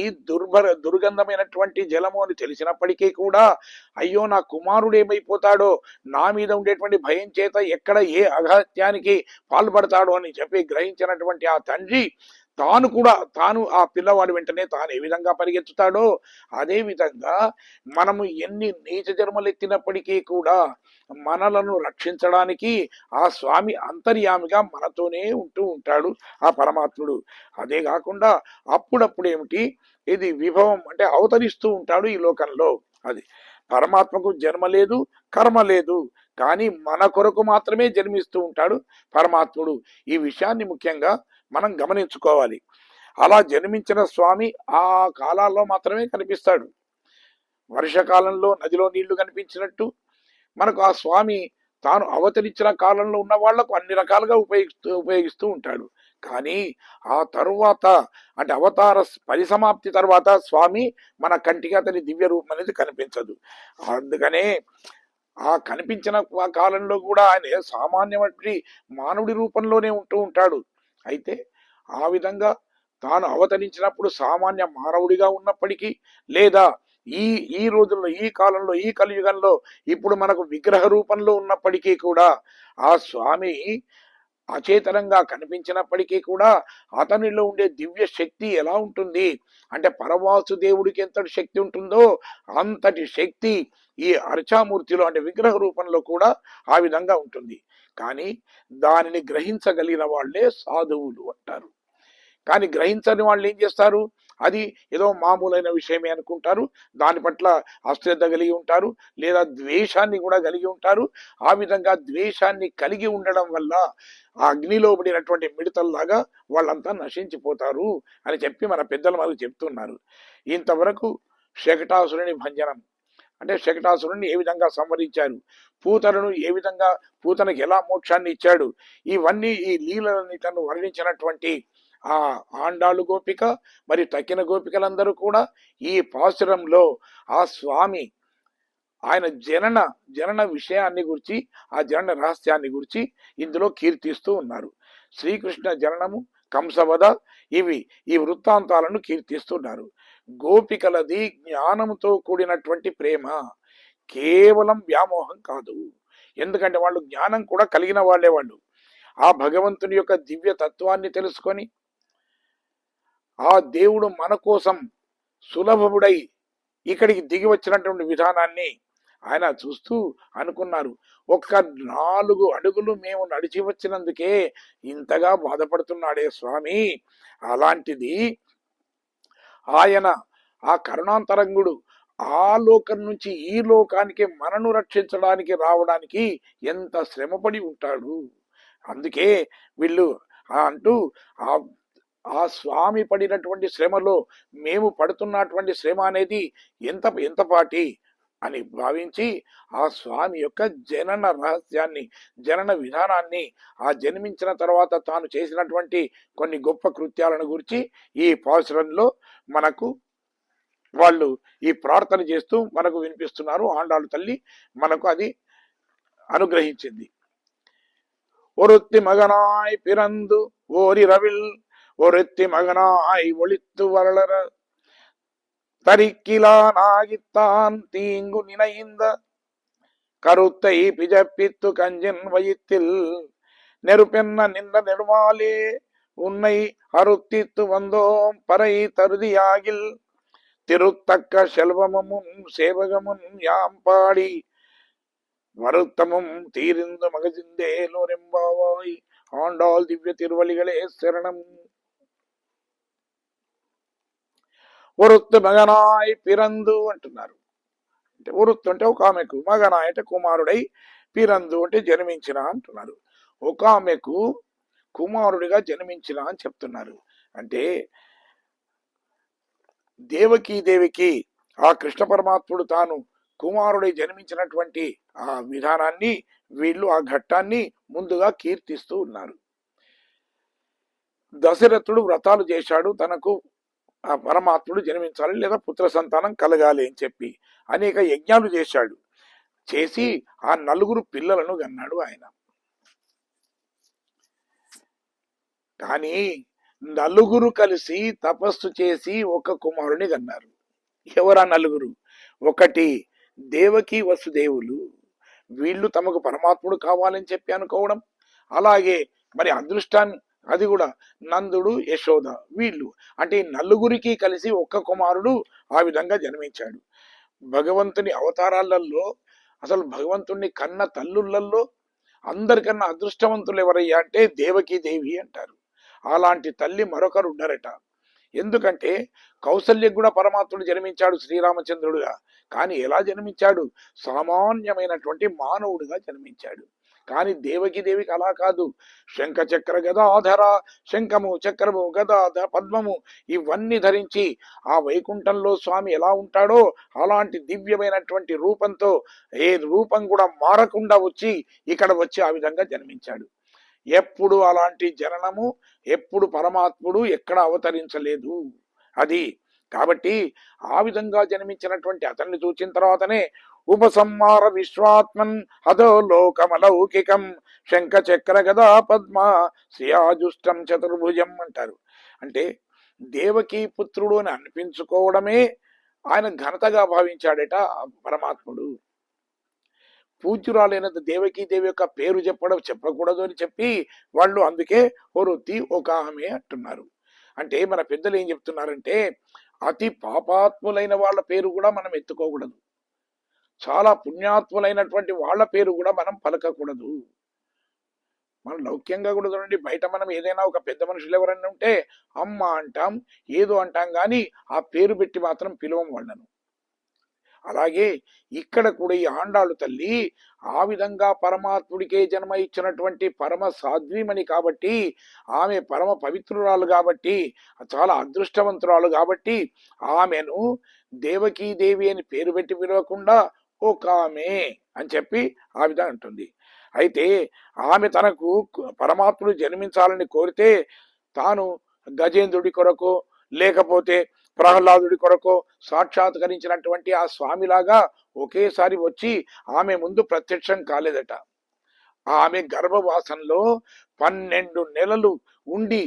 A: దుర్గంధమైనటువంటి జలము అని తెలిసినప్పటికీ కూడా అయ్యో నా కుమారుడు ఏమైపోతాడో, నా మీద ఉండేటువంటి భయం చేత ఎక్కడ ఏ అఘాత్యానికి పాల్పడతాడో అని చెప్పి గ్రహించినటువంటి ఆ తండ్రి తాను ఆ పిల్లవాడి వెంటనే తాను ఏ విధంగా పరిగెత్తుతాడో అదే విధంగా మనము ఎన్ని నీచ జన్మలు ఎత్తినప్పటికీ కూడా మనలను రక్షించడానికి ఆ స్వామి అంతర్యామిగా మనతోనే ఉంటూ ఉంటాడు ఆ పరమాత్ముడు. అదే కాకుండా అప్పుడప్పుడు ఏమిటి, ఇది విభవం అంటే అవతరిస్తూ ఉంటాడు ఈ లోకంలో. అది పరమాత్మకు జన్మ లేదు, కర్మ లేదు, కానీ మన కొరకు మాత్రమే జన్మిస్తూ ఉంటాడు పరమాత్ముడు. ఈ విషయాన్ని ముఖ్యంగా మనం గమనించుకోవాలి. అలా జన్మించిన స్వామి ఆ కాలాల్లో మాత్రమే కనిపిస్తాడు. వర్షకాలంలో నదిలో నీళ్లు కనిపించినట్టు మనకు ఆ స్వామి తాను అవతరించిన కాలంలో ఉన్న వాళ్లకు అన్ని రకాలుగా ఉపయోగిస్తూ ఉంటాడు. కానీ ఆ తరువాత అంటే అవతార పరిసమాప్తి తర్వాత స్వామి మన కంటికి అతని దివ్య రూపం అనేది కనిపించదు. అందుకనే ఆ కనిపించిన కాలంలో కూడా ఆయన సామాన్యమైన మానవుడి రూపంలోనే ఉంటూ ఉంటాడు. అయితే ఆ విధంగా తాను అవతరించినప్పుడు సామాన్య మానవుడిగా ఉన్నప్పటికీ, లేదా ఈ ఈ రోజుల్లో ఈ కాలంలో ఈ కలియుగంలో ఇప్పుడు మనకు విగ్రహ రూపంలో ఉన్నప్పటికీ కూడా ఆ స్వామి అచేతనంగా కనిపించినప్పటికీ కూడా అతనిలో ఉండే దివ్య శక్తి ఎలా ఉంటుంది అంటే పరవాసు దేవుడికి ఎంతటి శక్తి ఉంటుందో అంతటి శక్తి ఈ అర్చామూర్తిలో అంటే విగ్రహ రూపంలో కూడా ఆ విధంగా ఉంటుంది. కానీ దానిని గ్రహించగలిగిన వాళ్ళే సాధువులు అంటారు. కానీ గ్రహించని వాళ్ళు ఏం చేస్తారు, అది ఏదో మామూలైన విషయమే అనుకుంటారు, దాని పట్ల అశ్రద్ధ కలిగి ఉంటారు, లేదా ద్వేషాన్ని కూడా కలిగి ఉంటారు. ఆ విధంగా ద్వేషాన్ని కలిగి ఉండడం వల్ల ఆ అగ్నిలో పడినటువంటి మిడతల్లాగా వాళ్ళంతా నశించిపోతారు అని చెప్పి మన పెద్దలు మనకు చెప్తున్నారు. ఇంతవరకు శకటాసురుని భంజనం అంటే శకటాసురుని ఏ విధంగా సంహరించారు, పూతనను ఏ విధంగా పూతనకి ఎలా మోక్షాన్ని ఇచ్చాడు, ఇవన్నీ ఈ లీలలన్నిటను వర్ణించినటువంటి ఆ ఆండాళ్ళు గోపిక మరి తక్కిన గోపికలందరూ కూడా ఈ పాసురంలో ఆ స్వామి ఆయన జనన విషయాన్ని గురించి ఆ జనన రహస్యాన్ని గురించి ఇందులో కీర్తిస్తూ ఉన్నారు. శ్రీకృష్ణ జననము, కంసవద ఈ వృత్తాంతాలను కీర్తిస్తున్నారు. గోపికలది జ్ఞానంతో కూడినటువంటి ప్రేమ, కేవలం వ్యామోహం కాదు. ఎందుకంటే వాళ్ళు జ్ఞానం కూడా కలిగిన వాళ్ళే. వాళ్ళు ఆ భగవంతుని యొక్క దివ్య తత్వాన్ని తెలుసుకొని ఆ దేవుడు మన కోసం సులభముడై ఇక్కడికి దిగి వచ్చినటువంటి విధానాన్ని ఆయన చూస్తూ అనుకున్నారు, ఒక్క 4 అడుగులు మేము నడిచి వచ్చినందుకే ఇంతగా బాధపడుతున్నాడే స్వామి, అలాంటిది ఆయన ఆ కరుణాంతరంగుడు ఆ లోకం నుంచి ఈ లోకానికి మనను రక్షించడానికి రావడానికి ఎంత శ్రమపడి ఉంటాడు. అందుకే వీళ్ళు అంటూ ఆ స్వామి పడినటువంటి శ్రమలో మేము పడుతున్నటువంటి శ్రమ అనేది ఎంత పాటి అని భావించి ఆ స్వామి యొక్క జనన రహస్యాన్ని, జనన విధానాన్ని, ఆ జన్మించిన తర్వాత తాను చేసినటువంటి కొన్ని గొప్ప కృత్యాలను గురించి ఈ పాసురంలో మనకు వాళ్ళు ఈ ప్రార్థన చేస్తూ మనకు వినిపిస్తున్నారు. ఆండాళ్ళు తల్లి మనకు అది అనుగ్రహించింది. ఒరుత్తి మగనాయ్ పిరందు ఓరి రవిల్ ஒருத்தி மகனாய் ஒளித்து வளர தரிக்கிலானாகித்தான் தீங்கு நினைந்த கருத்தை பிஜப்பித்து கஞ்சின் வயிற்றில் நெருப்பென்ன நின்ற நெடுமாலே உன்னை அருத்தித்து வந்தோம் பறை தருதியாகில் திருத்தக்க செல்வமும் சேவகமும் யாம் பாடி வருத்தமும் தீர்ந்து மகஜிந்தேலோரெம்பாவாய். ஆண்டாள் திவ்ய திருவழிகளே சரணம். ఒరుత్తు మగనాయ్ పిరందు అంటున్నారు. అంటే ఒరుత్తు అంటే ఒక ఆమెకు, మగనాయ్ అంటే కుమారుడై, పిరందు అంటే జన్మించిన అంటున్నారు. ఒక ఆమెకు కుమారుడిగా జన్మించిన అని చెప్తున్నారు. అంటే దేవికి ఆ కృష్ణ పరమాత్ముడు తాను కుమారుడై జన్మించినటువంటి ఆ విధానాన్ని వీళ్ళు ఆ ఘట్టాన్ని ముందుగా కీర్తిస్తూ ఉన్నారు. దశరథుడు వ్రతాలు చేశాడు, తనకు ఆ పరమాత్ముడు జన్మించాలి లేదా పుత్ర సంతానం కలగాలి అని చెప్పి అనేక యజ్ఞాలు చేశాడు. చేసి ఆ 4 పిల్లలను కన్నాడు ఆయన. కానీ 4 కలిసి తపస్సు చేసి ఒక కుమారుని కన్నారు. ఎవరా 4? ఒకటి దేవకి వసుదేవులు. వీళ్ళు తమకు పరమాత్ముడు కావాలని చెప్పి అనుకోవడం, అలాగే మరి అదృష్టాన్ని అది కూడా నందుడు, యశోద, వీళ్ళు అంటే 4 కలిసి ఒక్క కుమారుడు ఆ విధంగా జన్మించాడు. భగవంతుని అవతారాలలో అసలు భగవంతుని కన్న తల్లులలో అందరికన్నా అదృష్టవంతులు ఎవరయ్యా అంటే దేవకీ దేవి అంటారు. అలాంటి తల్లి మరొకరు ఉండరట. ఎందుకంటే కౌసల్యకు కూడా పరమాత్ముడు జన్మించాడు శ్రీరామచంద్రుడుగా. కానీ ఎలా జన్మించాడు? సామాన్యమైనటువంటి మానవుడిగా జన్మించాడు. కానీ దేవికి అలా కాదు. శంఖ చక్ర గదాధర, శంఖము చక్రము గదాధర పద్మము ఇవన్నీ ధరించి ఆ వైకుంఠంలో స్వామి ఎలా ఉంటాడో అలాంటి దివ్యమైనటువంటి రూపంతో ఏ రూపం కూడా మారకుండా వచ్చి ఇక్కడ వచ్చి ఆ విధంగా జన్మించాడు. ఎప్పుడు అలాంటి జననము ఎప్పుడు పరమాత్ముడు ఎక్కడ అవతరించలేదు అది. కాబట్టి ఆ విధంగా జన్మించినటువంటి అతన్ని చూచిన తర్వాతనే ఉపసంహార విశ్వాత్మన్ హదో లోకమలౌకికం శంఖ చక్ర గదా పద్మ శ్రియాజుష్టం చతుర్భుజం అంటారు. అంటే దేవకీ పుత్రుడు అని అనిపించుకోవడమే ఆయన ఘనతగా భావించాడట పరమాత్ముడు. పూజ్యురాలైన దేవి యొక్క పేరు చెప్పకూడదు అని చెప్పి వాళ్ళు అందుకే ఒరుతి ఒక ఆమె అంటున్నారు. అంటే మన పెద్దలు ఏం చెప్తున్నారంటే అతి పాపాత్ములైన వాళ్ళ పేరు కూడా మనం ఎత్తుకోకూడదు, చాలా పుణ్యాత్ములైనటువంటి వాళ్ళ పేరు కూడా మనం పలకకూడదు. మనం లౌక్యంగా కూడా చూడండి, బయట మనం ఏదైనా ఒక పెద్ద మనుషులు ఎవరైనా ఉంటే అమ్మ అంటాం, ఏదో అంటాం, కానీ ఆ పేరు పెట్టి మాత్రం పిలవం వాళ్ళను. అలాగే ఇక్కడ కూడా ఈ ఆండాళ్ళు తల్లి ఆ విధంగా పరమాత్ముడికే జన్మ ఇచ్చినటువంటి పరమ సాధ్వీమణి కాబట్టి, ఆమె పరమ పవిత్రురాలు కాబట్టి, చాలా అదృష్టవంతురాలు కాబట్టి ఆమెను దేవకీదేవి అని పేరు పెట్టి పిలవకుండా ఒక ఆమె అని చెప్పి ఆ విధంగా అంటుంది. అయితే ఆమె తనకు పరమాత్ముడు జన్మించాలని కోరితే తాను గజేంద్రుడి కొరకు లేకపోతే ప్రహ్లాదుడి కొరకు సాక్షాత్కరించినటువంటి ఆ స్వామిలాగా ఒకేసారి వచ్చి ఆమె ముందు ప్రత్యక్షం కాలేదట. ఆమె గర్భవాసంలో 12 నెలలు ఉండి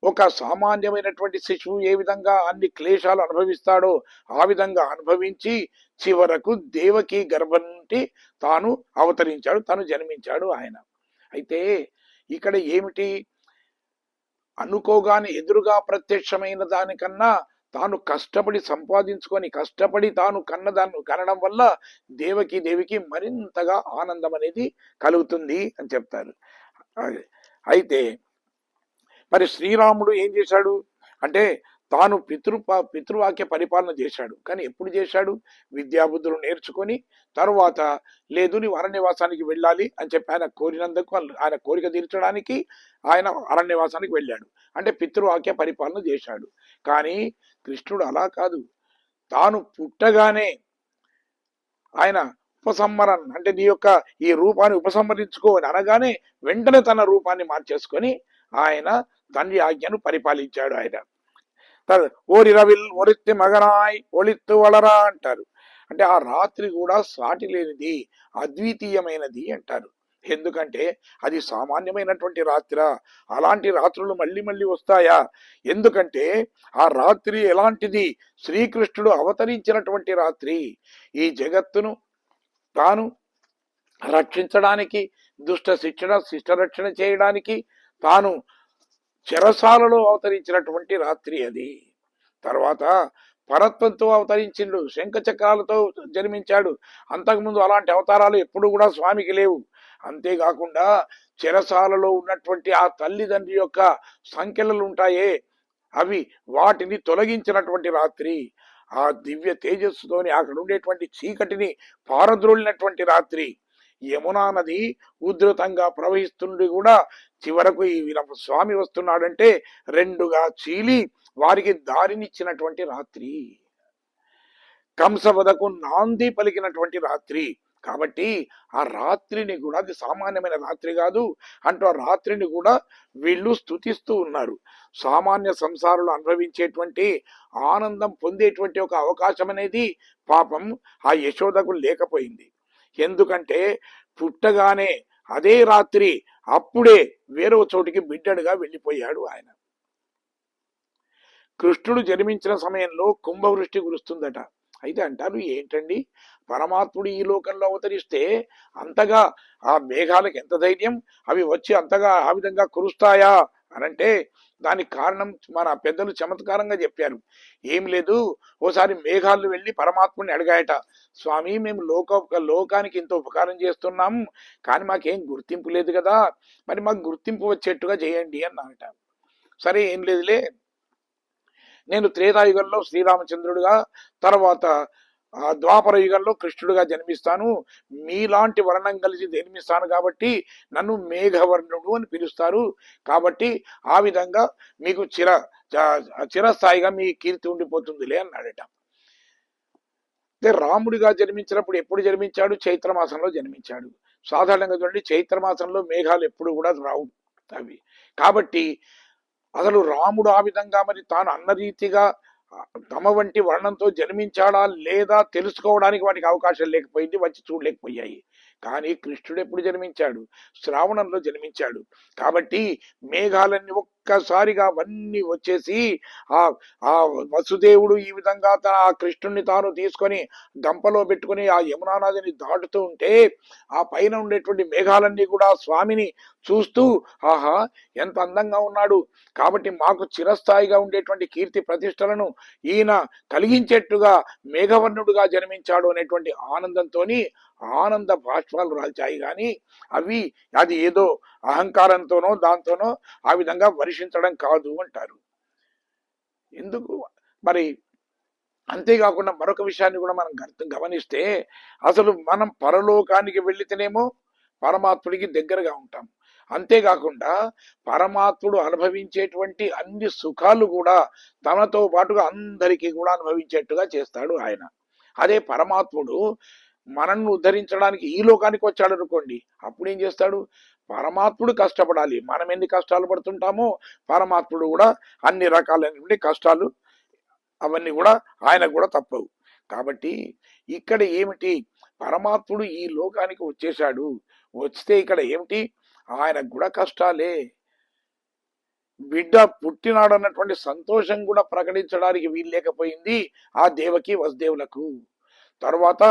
A: ఒక సామాన్యమైనటువంటి శిశువు ఏ విధంగా అన్ని క్లేశాలు అనుభవిస్తాడో ఆ విధంగా అనుభవించి చివరకు దేవకి గర్భం నుండి తాను అవతరించాడు, తాను జన్మించాడు ఆయన. అయితే ఇక్కడ ఏమిటి, అనుకోగానే ఎదురుగా ప్రత్యక్షమైన దానికన్నా తాను కష్టపడి సంపాదించుకొని కష్టపడి తాను కనడం వల్ల దేవికి మరింతగా ఆనందం అనేది కలుగుతుంది అని చెప్తారు. అయితే మరి శ్రీరాముడు ఏం చేశాడు అంటే తాను పితృవాక్య పరిపాలన చేశాడు. కానీ ఎప్పుడు చేశాడు? విద్యాబుద్ధులు నేర్చుకొని తరువాత లేదు నీవు అరణ్యవాసానికి వెళ్ళాలి అని చెప్పి ఆయన కోరినందుకు, ఆయన కోరిక తీర్చడానికి ఆయన అరణ్యవాసానికి వెళ్ళాడు. అంటే పితృవాక్య పరిపాలన చేశాడు. కానీ కృష్ణుడు అలా కాదు. తాను పుట్టగానే ఆయన ఉపసంహరణ అంటే నీ యొక్క ఈ రూపాన్ని ఉపసంహరించుకో అని అనగానే వెంటనే తన రూపాన్ని మార్చేసుకొని ఆయన తండ్రి ఆజ్ఞను పరిపాలించాడు. ఆయన ఓరి రవిల్ ఒరిత్తి మగనాయ్ ఒళిత్తు వలరా అంటారు. అంటే ఆ రాత్రి కూడా సాటి లేనిది, అద్వితీయమైనది అంటారు. ఎందుకంటే అది సామాన్యమైనటువంటి రాత్రి. అలాంటి రాత్రులు మళ్ళీ మళ్ళీ వస్తాయా? ఎందుకంటే ఆ రాత్రి ఎలాంటిది? శ్రీకృష్ణుడు అవతరించినటువంటి రాత్రి. ఈ జగత్తును తాను రక్షించడానికి, దుష్ట శిష్ట రక్షణ చేయడానికి తాను చెరసాలలో అవతరించినటువంటి రాత్రి అది. తర్వాత పరత్వంతో అవతరించిండు, శంఖ చక్రాలతో జన్మించాడు. అంతకుముందు అలాంటి అవతారాలు ఎప్పుడు కూడా స్వామికి లేవు. అంతేకాకుండా చెరసాలలో ఉన్నటువంటి ఆ తల్లిదండ్రి యొక్క సంఖ్యలు ఉంటాయే అవి వాటిని తొలగించినటువంటి రాత్రి. ఆ దివ్య తేజస్సుతోని అక్కడ ఉండేటువంటి చీకటిని పారద్రోలినటువంటి రాత్రి. యమునా నది ఉధృతంగా ప్రవహిస్తుండి కూడా చివరకు ఈ స్వామి వస్తున్నాడంటే రెండుగా చీలి వారికి దారినిచ్చినటువంటి రాత్రి. కంసవదకు నాంది పలికినటువంటి రాత్రి. కాబట్టి ఆ రాత్రిని కూడా, అది సామాన్యమైన రాత్రి కాదు అంటూ ఆ రాత్రిని కూడా వీళ్ళు స్తుతిస్తూ ఉన్నారు. సామాన్య సంసారులు అనుభవించేటువంటి ఆనందం పొందేటువంటి ఒక అవకాశం అనేది పాపం ఆ యశోదకు లేకపోయింది. ఎందుకంటే పుట్టగానే అదే రాత్రి అప్పుడే వేరే చోటికి బిడ్డడుగా వెళ్ళిపోయాడు ఆయన. కృష్ణుడు జన్మించిన సమయంలో కుంభవృష్టి కురుస్తుందట. అయితే అంటారు, ఏంటండి పరమాత్ముడు ఈ లోకంలో అవతరిస్తే అంతగా ఆ మేఘాలకు ఎంత ధైర్యం, అవి వచ్చి అంతగా ఆ విధంగా కురుస్తాయా అనంటే దానికి కారణం మన పెద్దలు చమత్కారంగా చెప్పారు. ఏం లేదు, ఓసారి మేఘాలు వెళ్ళి పరమాత్ముడిని అడిగాయట, స్వామి మేము లోకానికి ఇంత ఉపకారం చేస్తున్నాం కానీ మాకేం గుర్తింపు లేదు కదా, మరి మాకు గుర్తింపు వచ్చేట్టుగా చేయండి అన్నారట. సరే ఏం లేదులే, నేను త్రేతాయుగంలో శ్రీరామచంద్రుడుగా, తర్వాత ద్వాపర యుగంలో కృష్ణుడుగా జన్మిస్తాను, మీలాంటి వర్ణం కలిసి జన్మిస్తాను కాబట్టి నన్ను మేఘవర్ణుడు అని పిలుస్తారు. కాబట్టి ఆ విధంగా మీకు చిరస్థాయిగా మీ కీర్తి ఉండిపోతుందిలే అన్నాడట. అయితే రాముడిగా జన్మించినప్పుడు ఎప్పుడు జన్మించాడు? చైత్రమాసంలో జన్మించాడు. సాధారణంగా చూడండి, చైత్రమాసంలో మేఘాలు ఎప్పుడు కూడా రావు అవి. కాబట్టి అసలు రాముడు ఆ విధంగా మరి తాను అన్న రీతిగా తమ వంటి వర్ణంతో జన్మించాడా లేదా తెలుసుకోవడానికి వాటికి అవకాశం లేకపోయింది, వచ్చి చూడలేకపోయాయి. కానీ కృష్ణుడు ఎప్పుడు జన్మించాడు? శ్రావణంలో జన్మించాడు. కాబట్టి మేఘాలన్నీ ఒక్కసారిగా అవన్నీ వచ్చేసి ఆ ఆ వసుదేవుడు ఈ విధంగా ఆ కృష్ణుడిని తాను తీసుకొని గంపలో పెట్టుకుని ఆ యమునా నదిని దాటుతూ ఉంటే ఆ పైన ఉండేటువంటి మేఘాలన్నీ కూడా స్వామిని చూస్తూ, ఆహా ఎంత అందంగా ఉన్నాడు, కాబట్టి మాకు చిరస్థాయిగా ఉండేటువంటి కీర్తి ప్రతిష్టలను ఈయన కలిగించేట్టుగా మేఘవర్ణుడుగా జన్మించాడు అనేటువంటి ఆనందంతో ఆనంద బాష్పాలు రాల్చాయి. కానీ అది ఏదో అహంకారంతోనో దాంతోనో ఆ విధంగా వర్షించడం కాదు అంటారు. ఎందుకు మరి? అంతేకాకుండా మరొక విషయాన్ని కూడా మనం గమనిస్తే, అసలు మనం పరలోకానికి వెళితేనేమో పరమాత్ముడికి దగ్గరగా ఉంటాం. అంతేకాకుండా పరమాత్ముడు అనుభవించేటువంటి అన్ని సుఖాలు కూడా తనతో పాటుగా అందరికీ కూడా అనుభవించేట్టుగా చేస్తాడు ఆయన. అదే పరమాత్ముడు మనల్ని ఉద్ధరించడానికి ఈ లోకానికి వచ్చాడు అనుకోండి, అప్పుడు ఏం చేస్తాడు? పరమాత్ముడు కష్టపడాలి. మనం ఎన్ని కష్టాలు పడుతుంటామో పరమాత్ముడు కూడా అన్ని రకాలైనటువంటి కష్టాలు అవన్నీ కూడా ఆయనకు కూడా తప్పవు. కాబట్టి ఇక్కడ ఏమిటి? పరమాత్ముడు ఈ లోకానికి వచ్చేశాడు. వస్తే ఇక్కడ ఏమిటి? ఆయనకు కూడా కష్టాలే. బిడ్డ పుట్టినాడు అన్నటువంటి సంతోషం కూడా ప్రకటించడానికి వీలు లేకపోయింది ఆ దేవకి వసుదేవులకు. తర్వాత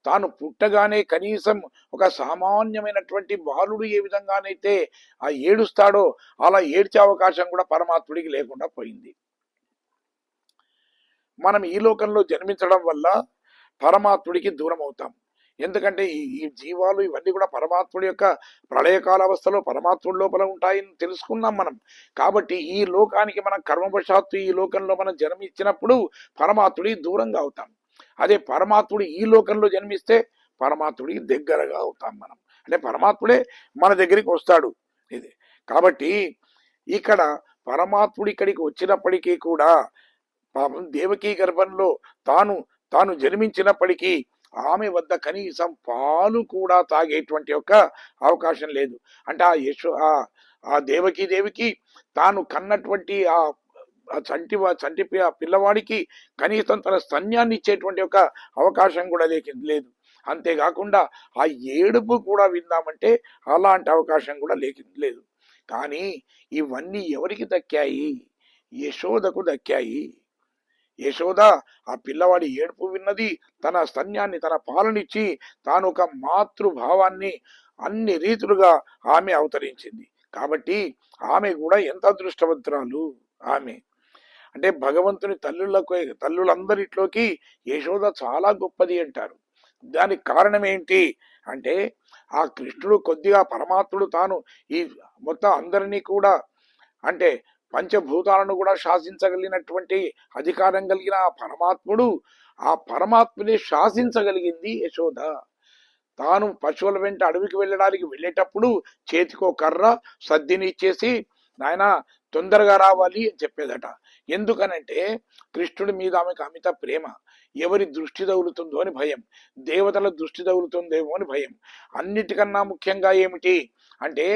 A: తాను పుట్టగానే కనీసం ఒక సామాన్యమైనటువంటి బాలుడు ఏ విధంగానైతే ఆ ఏడుస్తాడో అలా ఏడ్చే అవకాశం కూడా పరమాత్ముడికి లేకుండా పోయింది. మనం ఈ లోకంలో జన్మించడం వల్ల పరమాత్ముడికి దూరం అవుతాం. ఎందుకంటే ఈ జీవాలు ఇవన్నీ కూడా పరమాత్ముడి యొక్క ప్రళయకాలావస్థలో పరమాత్ముడి లోపల ఉంటాయని తెలుసుకున్నాం మనం. కాబట్టి ఈ లోకానికి మనం కర్మవశాత్తు ఈ లోకంలో మనం జన్మించినప్పుడు పరమాత్ముడికి దూరంగా అవుతాం. అదే పరమాత్ముడు ఈ లోకంలో జన్మిస్తే పరమాత్ముడికి దగ్గరగా అవుతాం మనం. అంటే పరమాత్ముడే మన దగ్గరికి వస్తాడు. ఇది కాబట్టి ఇక్కడ పరమాత్ముడు ఇక్కడికి వచ్చినప్పటికీ కూడా పాపం దేవకీ గర్భంలో తాను జన్మించినప్పటికీ ఆమె వద్ద కనీసం పాలు కూడా తాగేటువంటి యొక్క అవకాశం లేదు. అంటే ఆ దేవికి తాను కన్నటువంటి ఆ చంటి పిల్లవాడికి కనీసం తన స్తన్యాన్ని ఇచ్చేటువంటి ఒక అవకాశం కూడా లేదు. అంతేకాకుండా ఆ ఏడుపు కూడా విందామంటే అలాంటి అవకాశం కూడా లేదు. కానీ ఇవన్నీ ఎవరికి దక్కాయి? యశోదకు దక్కాయి. యశోద ఆ పిల్లవాడి ఏడుపు విన్నది, తన స్తన్యాన్ని తన పాలనిచ్చి తాను ఒక మాతృభావాన్ని అన్ని రీతులుగా ఆమె అవతరించింది. కాబట్టి ఆమె కూడా ఎంత అదృష్టవంతురాలు ఆమె. అంటే భగవంతుని తల్లులందరిట్లోకి యశోద చాలా గొప్పది అంటారు. దానికి కారణం ఏంటి అంటే, ఆ కృష్ణుడు కొద్దిగా పరమాత్ముడు తాను ఈ మొత్తం అందరినీ కూడా అంటే పంచభూతాలను కూడా శాసించగలిగినటువంటి అధికారం కలిగిన ఆ పరమాత్ముని శాసించగలిగింది యశోద. తాను పశువుల వెంట అడవికి వెళ్ళేటప్పుడు చేతికో కర్ర సద్దిని ఇచ్చేసి, నాయన తొందరగా రావాలి అని చెప్పేదట. ఎందుకనంటే కృష్ణుడి మీద ఆమెకు అమిత ప్రేమ. ఎవరి దృష్టి తగులుతుందో అని భయం, దేవతల దృష్టి తగులుతుందేమో అని భయం. అన్నిటికన్నా ముఖ్యంగా ఏమిటి అంటే,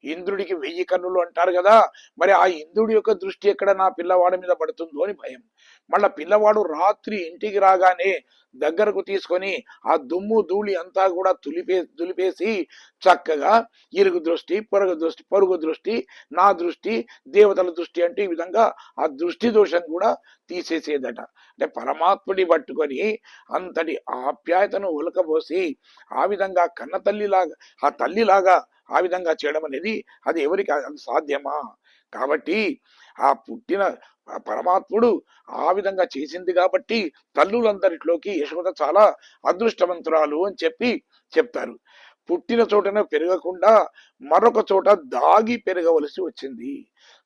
A: ఇంద్రుడికి 1000 కన్నులు అంటారు కదా, మరి ఆ ఇంద్రుడి యొక్క దృష్టి ఎక్కడ నా పిల్లవాడి మీద పడుతుందో అని భయం. మళ్ళా పిల్లవాడు రాత్రి ఇంటికి రాగానే దగ్గరకు తీసుకొని ఆ దుమ్ము ధూళి అంతా కూడా దులిపేసి చక్కగా ఇరుగు దృష్టి, పొరుగు దృష్టి, నా దృష్టి, దేవతల దృష్టి అంటే ఈ విధంగా ఆ దృష్టి దోషం కూడా తీసేసేదట. అంటే పరమాత్ముడి పట్టుకొని అంతటి ఆప్యాయతను ఒలకబోసి ఆ విధంగా కన్న తల్లిలాగా ఆ తల్లిలాగా ఆ విధంగా చేయడం అనేది అది ఎవరికి సాధ్యమా? కాబట్టి ఆ పుట్టిన పరమాత్ముడు ఆ విధంగా చేసింది కాబట్టి తల్లులందరిలోకి యశోద చాలా అదృష్టవంతురాలు అని చెప్తారు. పుట్టిన చోటనే పెరగకుండా మరొక చోట దాగి పెరగవలసి వచ్చింది.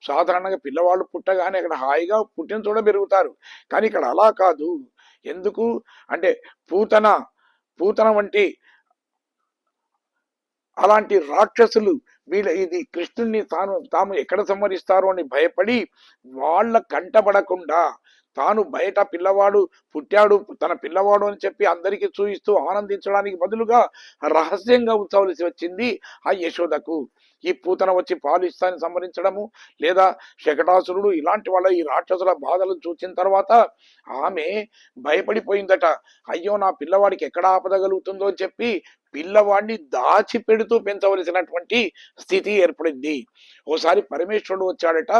A: సాధారణంగా పిల్లవాళ్ళు పుట్టగానే అక్కడ హాయిగా పుట్టిన చోట పెరుగుతారు, కానీ ఇక్కడ అలా కాదు. ఎందుకు అంటే పూతన పూతన వంటి అలాంటి రాక్షసులు ఇది కృష్ణుణ్ణి తాము ఎక్కడ సంహరిస్తారో అని భయపడి వాళ్ళ కంటపడకుండా తాను బయట పిల్లవాడు పుట్టాడు, తన పిల్లవాడు అని చెప్పి అందరికీ చూయిస్తూ ఆనందించడానికి బదులుగా రహస్యంగా ఉంచవలసి వచ్చింది ఆ యశోదకు. ఈ పూతన వచ్చి పాలు ఇస్తాన్ని సంహరించడము, లేదా శకటాసురుడు ఇలాంటి వాళ్ళ ఈ రాక్షసుల బాధలను చూసిన తర్వాత ఆమె భయపడిపోయిందట. అయ్యో నా పిల్లవాడికి ఎక్కడ ఆపదగలుగుతుందో అని చెప్పి పిల్లవాడిని దాచిపెడుతూ పెంచవలసినటువంటి స్థితి ఏర్పడింది. ఓసారి పరమేశ్వరుడు వచ్చాడట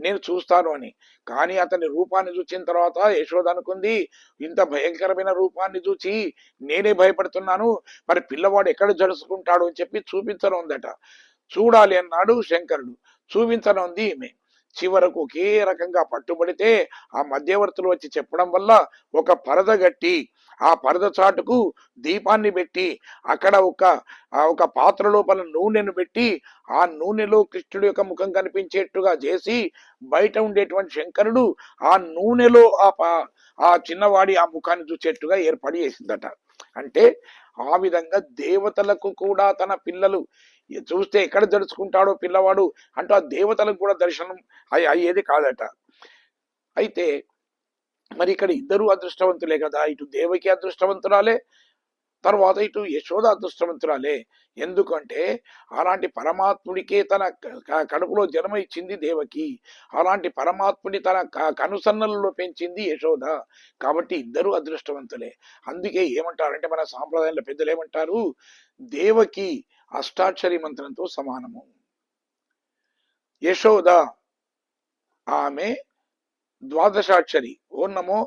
A: నేను చూస్తాను అని, కానీ అతని రూపాన్ని చూసిన తర్వాత యశోద అనుకుంది, ఇంత భయంకరమైన రూపాన్ని చూచి నేనే భయపడుతున్నాను, మరి పిల్లవాడు ఎక్కడ జరుచుకుంటాడు అని చెప్పి చూపించనుందట. చూడాలి అన్నాడు శంకరుడు, చూపించనుంది ఈమె. చివరకు ఒకే రకంగా పట్టుబడితే ఆ మధ్యవర్తులు వచ్చి చెప్పడం వల్ల ఒక పరద గట్టి ఆ పరద చాటుకు దీపాన్ని పెట్టి అక్కడ ఒక పాత్ర లోపల నూనెను పెట్టి ఆ నూనెలో కృష్ణుడి యొక్క ముఖం కనిపించేట్టుగా చేసి బయట ఉండేటువంటి శంకరుడు ఆ నూనెలో ఆ చిన్నవాడి ఆ ముఖాన్ని చూసేట్టుగా ఏర్పాటు చేసిందట. అంటే ఆ విధంగా దేవతలకు కూడా తన పిల్లలు చూస్తే ఎక్కడ జరుచుకుంటాడో పిల్లవాడు అంటూ ఆ దేవతలకు కూడా దర్శనం అయ్యేది కాదట. అయితే మరి ఇక్కడ ఇద్దరు అదృష్టవంతులే కదా, ఇటు దేవకి అదృష్టవంతురాలే, తర్వాత ఇటు యశోద అదృష్టవంతురాలే. ఎందుకంటే అలాంటి పరమాత్ముడికే తన కడుపులో జన్మ ఇచ్చింది దేవకి, అలాంటి పరమాత్ముడి తన కనుసన్నలలో పెంచింది యశోద. కాబట్టి ఇద్దరు అదృష్టవంతులే. అందుకే ఏమంటారంటే మన సాంప్రదాయంలో పెద్దలు ఏమంటారు, దేవకి అష్టాక్షరి మంత్రంతో సమానము, యశోద ఆమె ద్వాదశాక్షరి ఓం నమో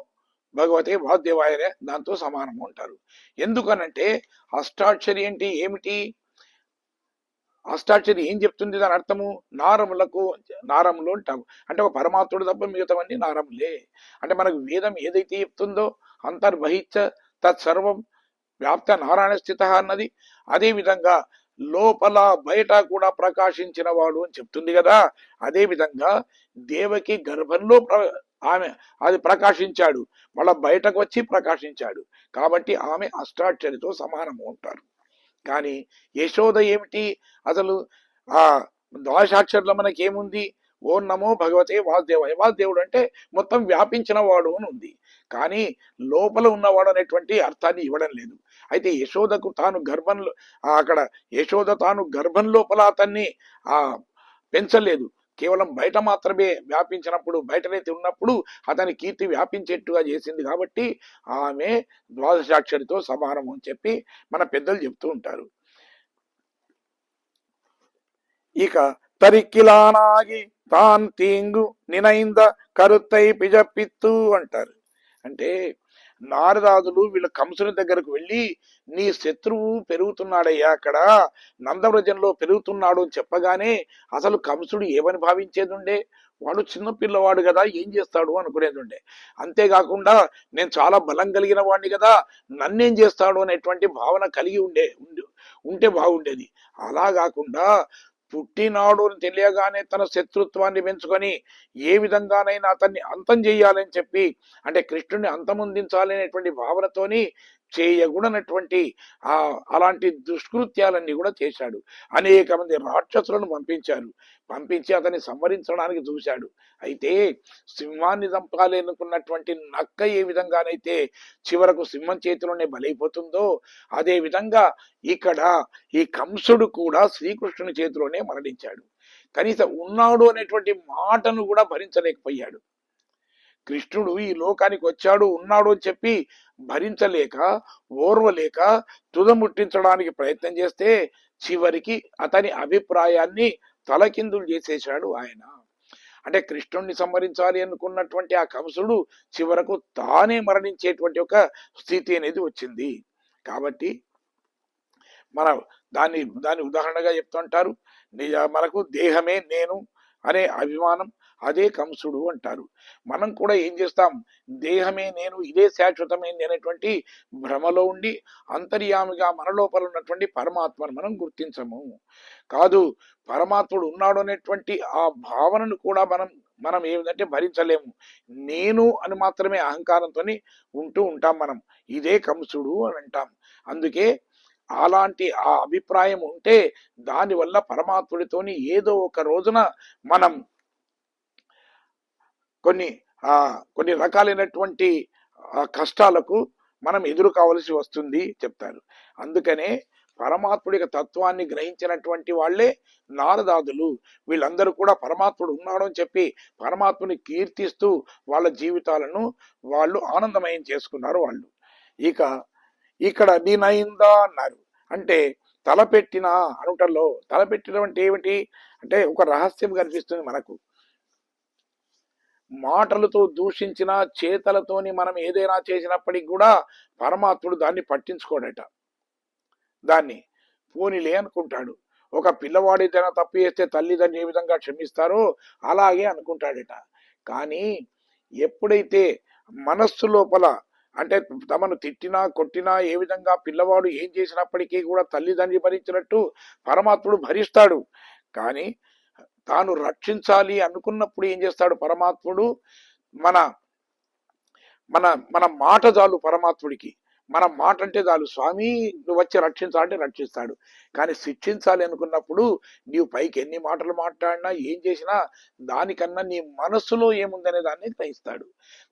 A: భగవతే వాసుదేవాయ దాంతో సమానము అంటారు. ఎందుకనంటే అష్టాక్షరి అంటే ఏమిటి, అష్టాక్షరి ఏం చెప్తుంది, దాని అర్థము నారములు అంటాము. అంటే ఒక పరమాత్ముడు తప్ప మిగతావన్నీ నారములే. అంటే మనకు వేదం ఏదైతే చెప్తుందో అంతర్బహిచ్చ తత్సర్వం వ్యాప్త నారాయణ స్థిత అన్నది, అదే విధంగా లోపల బయట కూడా ప్రకాశించిన వాడు అని చెప్తుంది కదా. అదే విధంగా దేవకి గర్భంలో ఆమె అది ప్రకాశించాడు, మళ్ళా బయటకు వచ్చి ప్రకాశించాడు. కాబట్టి ఆమె అష్టాక్షరితో సమానము ఉంటారు. కానీ యశోద ఏమిటి, అసలు ఆ ద్వాదశాక్షరిలో మనకేముంది, ఓం నమో భగవతే వాసుదేవాయ, వాసుదేవుడు అంటే మొత్తం వ్యాపించిన వాడు అని ఉంది, కానీ లోపల ఉన్నవాడు అనేటువంటి అర్థాన్ని ఇవ్వడం లేదు. అయితే యశోదకు తాను గర్భంలో అక్కడ యశోద తాను గర్భం లోపల అతన్ని పెంచలేదు, కేవలం బయట మాత్రమే వ్యాపించినప్పుడు బయటనైతే ఉన్నప్పుడు అతని కీర్తి వ్యాపించేట్టుగా చేసింది. కాబట్టి ఆమె ద్వాదశాక్షరితో సమానం అని చెప్పి మన పెద్దలు చెప్తూ ఉంటారు. ఇక తరిక్కిలానాగి తాన్ తీంగు నినైంద కరుత్తై పిజపిత్తు అంటారు. అంటే నారదాదులు వీళ్ళ కంసుని దగ్గరకు వెళ్ళి నీ శత్రువు పెరుగుతున్నాడయ్యా, అక్కడ నందవ్రజంలో పెరుగుతున్నాడు అని చెప్పగానే అసలు కంసుడు ఏమని భావించేది ఉండే, వాడు చిన్న పిల్లవాడు కదా ఏం చేస్తాడు అనుకునేది ఉండే. అంతేకాకుండా నేను చాలా బలం కలిగిన వాడిని కదా నన్నేం చేస్తాడు అనేటువంటి భావన కలిగి ఉంటే బాగుండేది. అలా కాకుండా పుట్టినాడు అని తెలియగానే తన శత్రుత్వాన్ని పెంచుకొని ఏ విధంగానైనా అతన్ని అంతం చేయాలని చెప్పి, అంటే కృష్ణుడిని అంతమొందించాలనేటువంటి భావనతోని చేయకూడనటువంటి అలాంటి దుష్కృత్యాలన్నీ కూడా చేశాడు. అనేక మంది రాక్షసులను పంపించి అతన్ని సంహరించడానికి చూశాడు. అయితే సింహాన్ని చంపాలి అనుకున్నటువంటి నక్క ఏ విధంగానైతే చివరకు సింహం చేతిలోనే బలైపోతుందో, అదే విధంగా ఇక్కడ ఈ కంసుడు కూడా శ్రీకృష్ణుని చేతిలోనే మరణించాడు. కనీసం ఉన్నాడు అనేటువంటి మాటను కూడా భరించలేకపోయాడు. కృష్ణుడు ఈ లోకానికి వచ్చాడు ఉన్నాడు అని చెప్పి భరించలేక ఓర్వలేక తుదముట్టించడానికి ప్రయత్నం చేస్తే చివరికి అతని అభిప్రాయాన్ని తలకిందులు చేసేశాడు ఆయన. అంటే కృష్ణుణ్ణి సంహరించాలి అనుకున్నటువంటి ఆ కంసుడు చివరకు తానే మరణించేటువంటి ఒక స్థితి అనేది వచ్చింది. కాబట్టి మన దాన్ని ఉదాహరణగా చెప్తుంటారు, మనకు దేహమే నేను అనే అభిమానం, అదే కంసుడు అంటారు. మనం కూడా ఏం చేస్తాం, దేహమే నేను, ఇదే శాశ్వతమైంది అనేటువంటి భ్రమలో ఉండి అంతర్యామిగా మన లోపల ఉన్నటువంటి పరమాత్మను మనం గుర్తించము. కాదు, పరమాత్ముడు ఉన్నాడు అనేటువంటి ఆ భావనను కూడా మనం మనం ఏమిటంటే భరించలేము. నేను అని మాత్రమే అహంకారంతో ఉంటూ ఉంటాం మనం. ఇదే కంసుడు అని అంటాం. అందుకే అలాంటి ఆ అభిప్రాయం ఉంటే దానివల్ల పరమాత్ముడితోని ఏదో ఒక రోజున మనం కొన్ని కొన్ని రకాలైనటువంటి కష్టాలకు మనం ఎదురు కావలసి వస్తుంది చెప్తారు. అందుకనే పరమాత్ముడి యొక్క తత్వాన్ని గ్రహించినటువంటి వాళ్ళే నారదాదులు. వీళ్ళందరూ కూడా పరమాత్ముడు ఉన్నాడు అని చెప్పి పరమాత్ముని కీర్తిస్తూ వాళ్ళ జీవితాలను వాళ్ళు ఆనందమయం చేసుకున్నారు వాళ్ళు. ఇక ఇక్కడ దీనైందా అన్నారు. అంటే తలపెట్టిన అనుటల్లో తలపెట్టడం అంటే ఏమిటి అంటే ఒక రహస్యం కనిపిస్తుంది మనకు. మాటలతో దూషించిన, చేతలతోని మనం ఏదైనా చేసినప్పటికి కూడా పరమాత్ముడు దాన్ని పట్టించుకోడట. దాన్ని పోనీలే అనుకుంటాడు. ఒక పిల్లవాడు ఏదైనా తప్పు చేస్తే తల్లిదండ్రులు ఏ విధంగా క్షమిస్తారో అలాగే అనుకుంటాడట. కానీ ఎప్పుడైతే మనస్సు లోపల అంటే తమను తిట్టినా కొట్టినా ఏ విధంగా పిల్లవాడు ఏం చేసినప్పటికీ కూడా తల్లిదండ్రి భరించినట్టు పరమాత్ముడు భరిస్తాడు. కానీ తాను రక్షించాలి అనుకున్నప్పుడు ఏం చేస్తాడు పరమాత్ముడు, మన మన మన మాట చాలు పరమాత్ముడికి. మన మాట అంటే చాలు, స్వామి నువ్వు వచ్చి రక్షించాలంటే రక్షిస్తాడు. కానీ శిక్షించాలి అనుకున్నప్పుడు నీవు పైకి ఎన్ని మాటలు మాట్లాడినా ఏం చేసినా దానికన్నా నీ మనస్సులో ఏముందనే దాన్ని గ్రహిస్తాడు.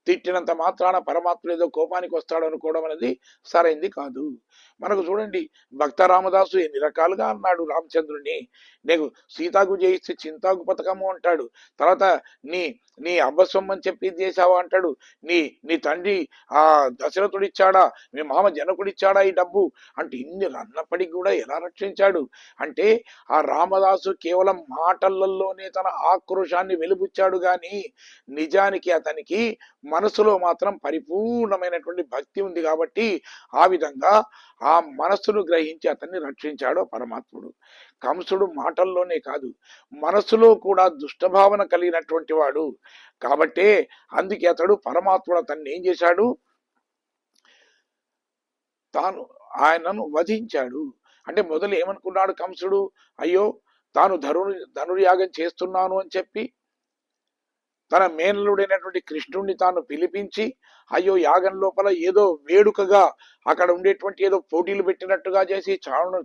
A: తిట్టినంత మాత్రాన పరమాత్ముడు ఏదో కోపానికి వస్తాడు అనుకోవడం అనేది సరైంది కాదు. మనకు చూడండి, భక్త రామదాసు ఎన్ని రకాలుగా అన్నాడు రామచంద్రుడిని. నీకు సీతాకు జయిస్తే చింతాకు పథకము అంటాడు. తర్వాత నీ నీ అవ్వసొమ్మని చెప్పి చేశావా అంటాడు. నీ నీ తండ్రి ఆ దశరథుడు ఇచ్చాడా, మీ మామ జనకుడిచ్చాడా ఈ డబ్బు అంటే ఇన్ని అన్నప్పటికీ కూడా ఎలా రక్షించాడు అంటే ఆ రామదాసు కేవలం మాటలలోనే తన ఆక్రోశాన్ని వెలుబుచ్చాడు గాని నిజానికి అతనికి మనసులో మాత్రం పరిపూర్ణమైనటువంటి భక్తి ఉంది. కాబట్టి ఆ విధంగా ఆ మనస్సును గ్రహించి అతన్ని రక్షించాడు పరమాత్ముడు. కంసుడు మాటల్లోనే కాదు మనస్సులో కూడా దుష్టభావన కలిగినటువంటి వాడు. కాబట్టే అందుకే అతడు పరమాత్ముడు అతన్ని ఏం చేశాడు, తాను ఆయనను వధించాడు. అంటే మొదలు ఏమనుకున్నాడు కంసుడు, అయ్యో తాను ధనుర్యాగం చేస్తున్నాను అని చెప్పి తన మేనలుడైనటువంటి కృష్ణుడిని తాను పిలిపించి, అయ్యో యాగం లోపల ఏదో వేడుకగా అక్కడ ఉండేటువంటి ఏదో పోటీలు పెట్టినట్టుగా చేసి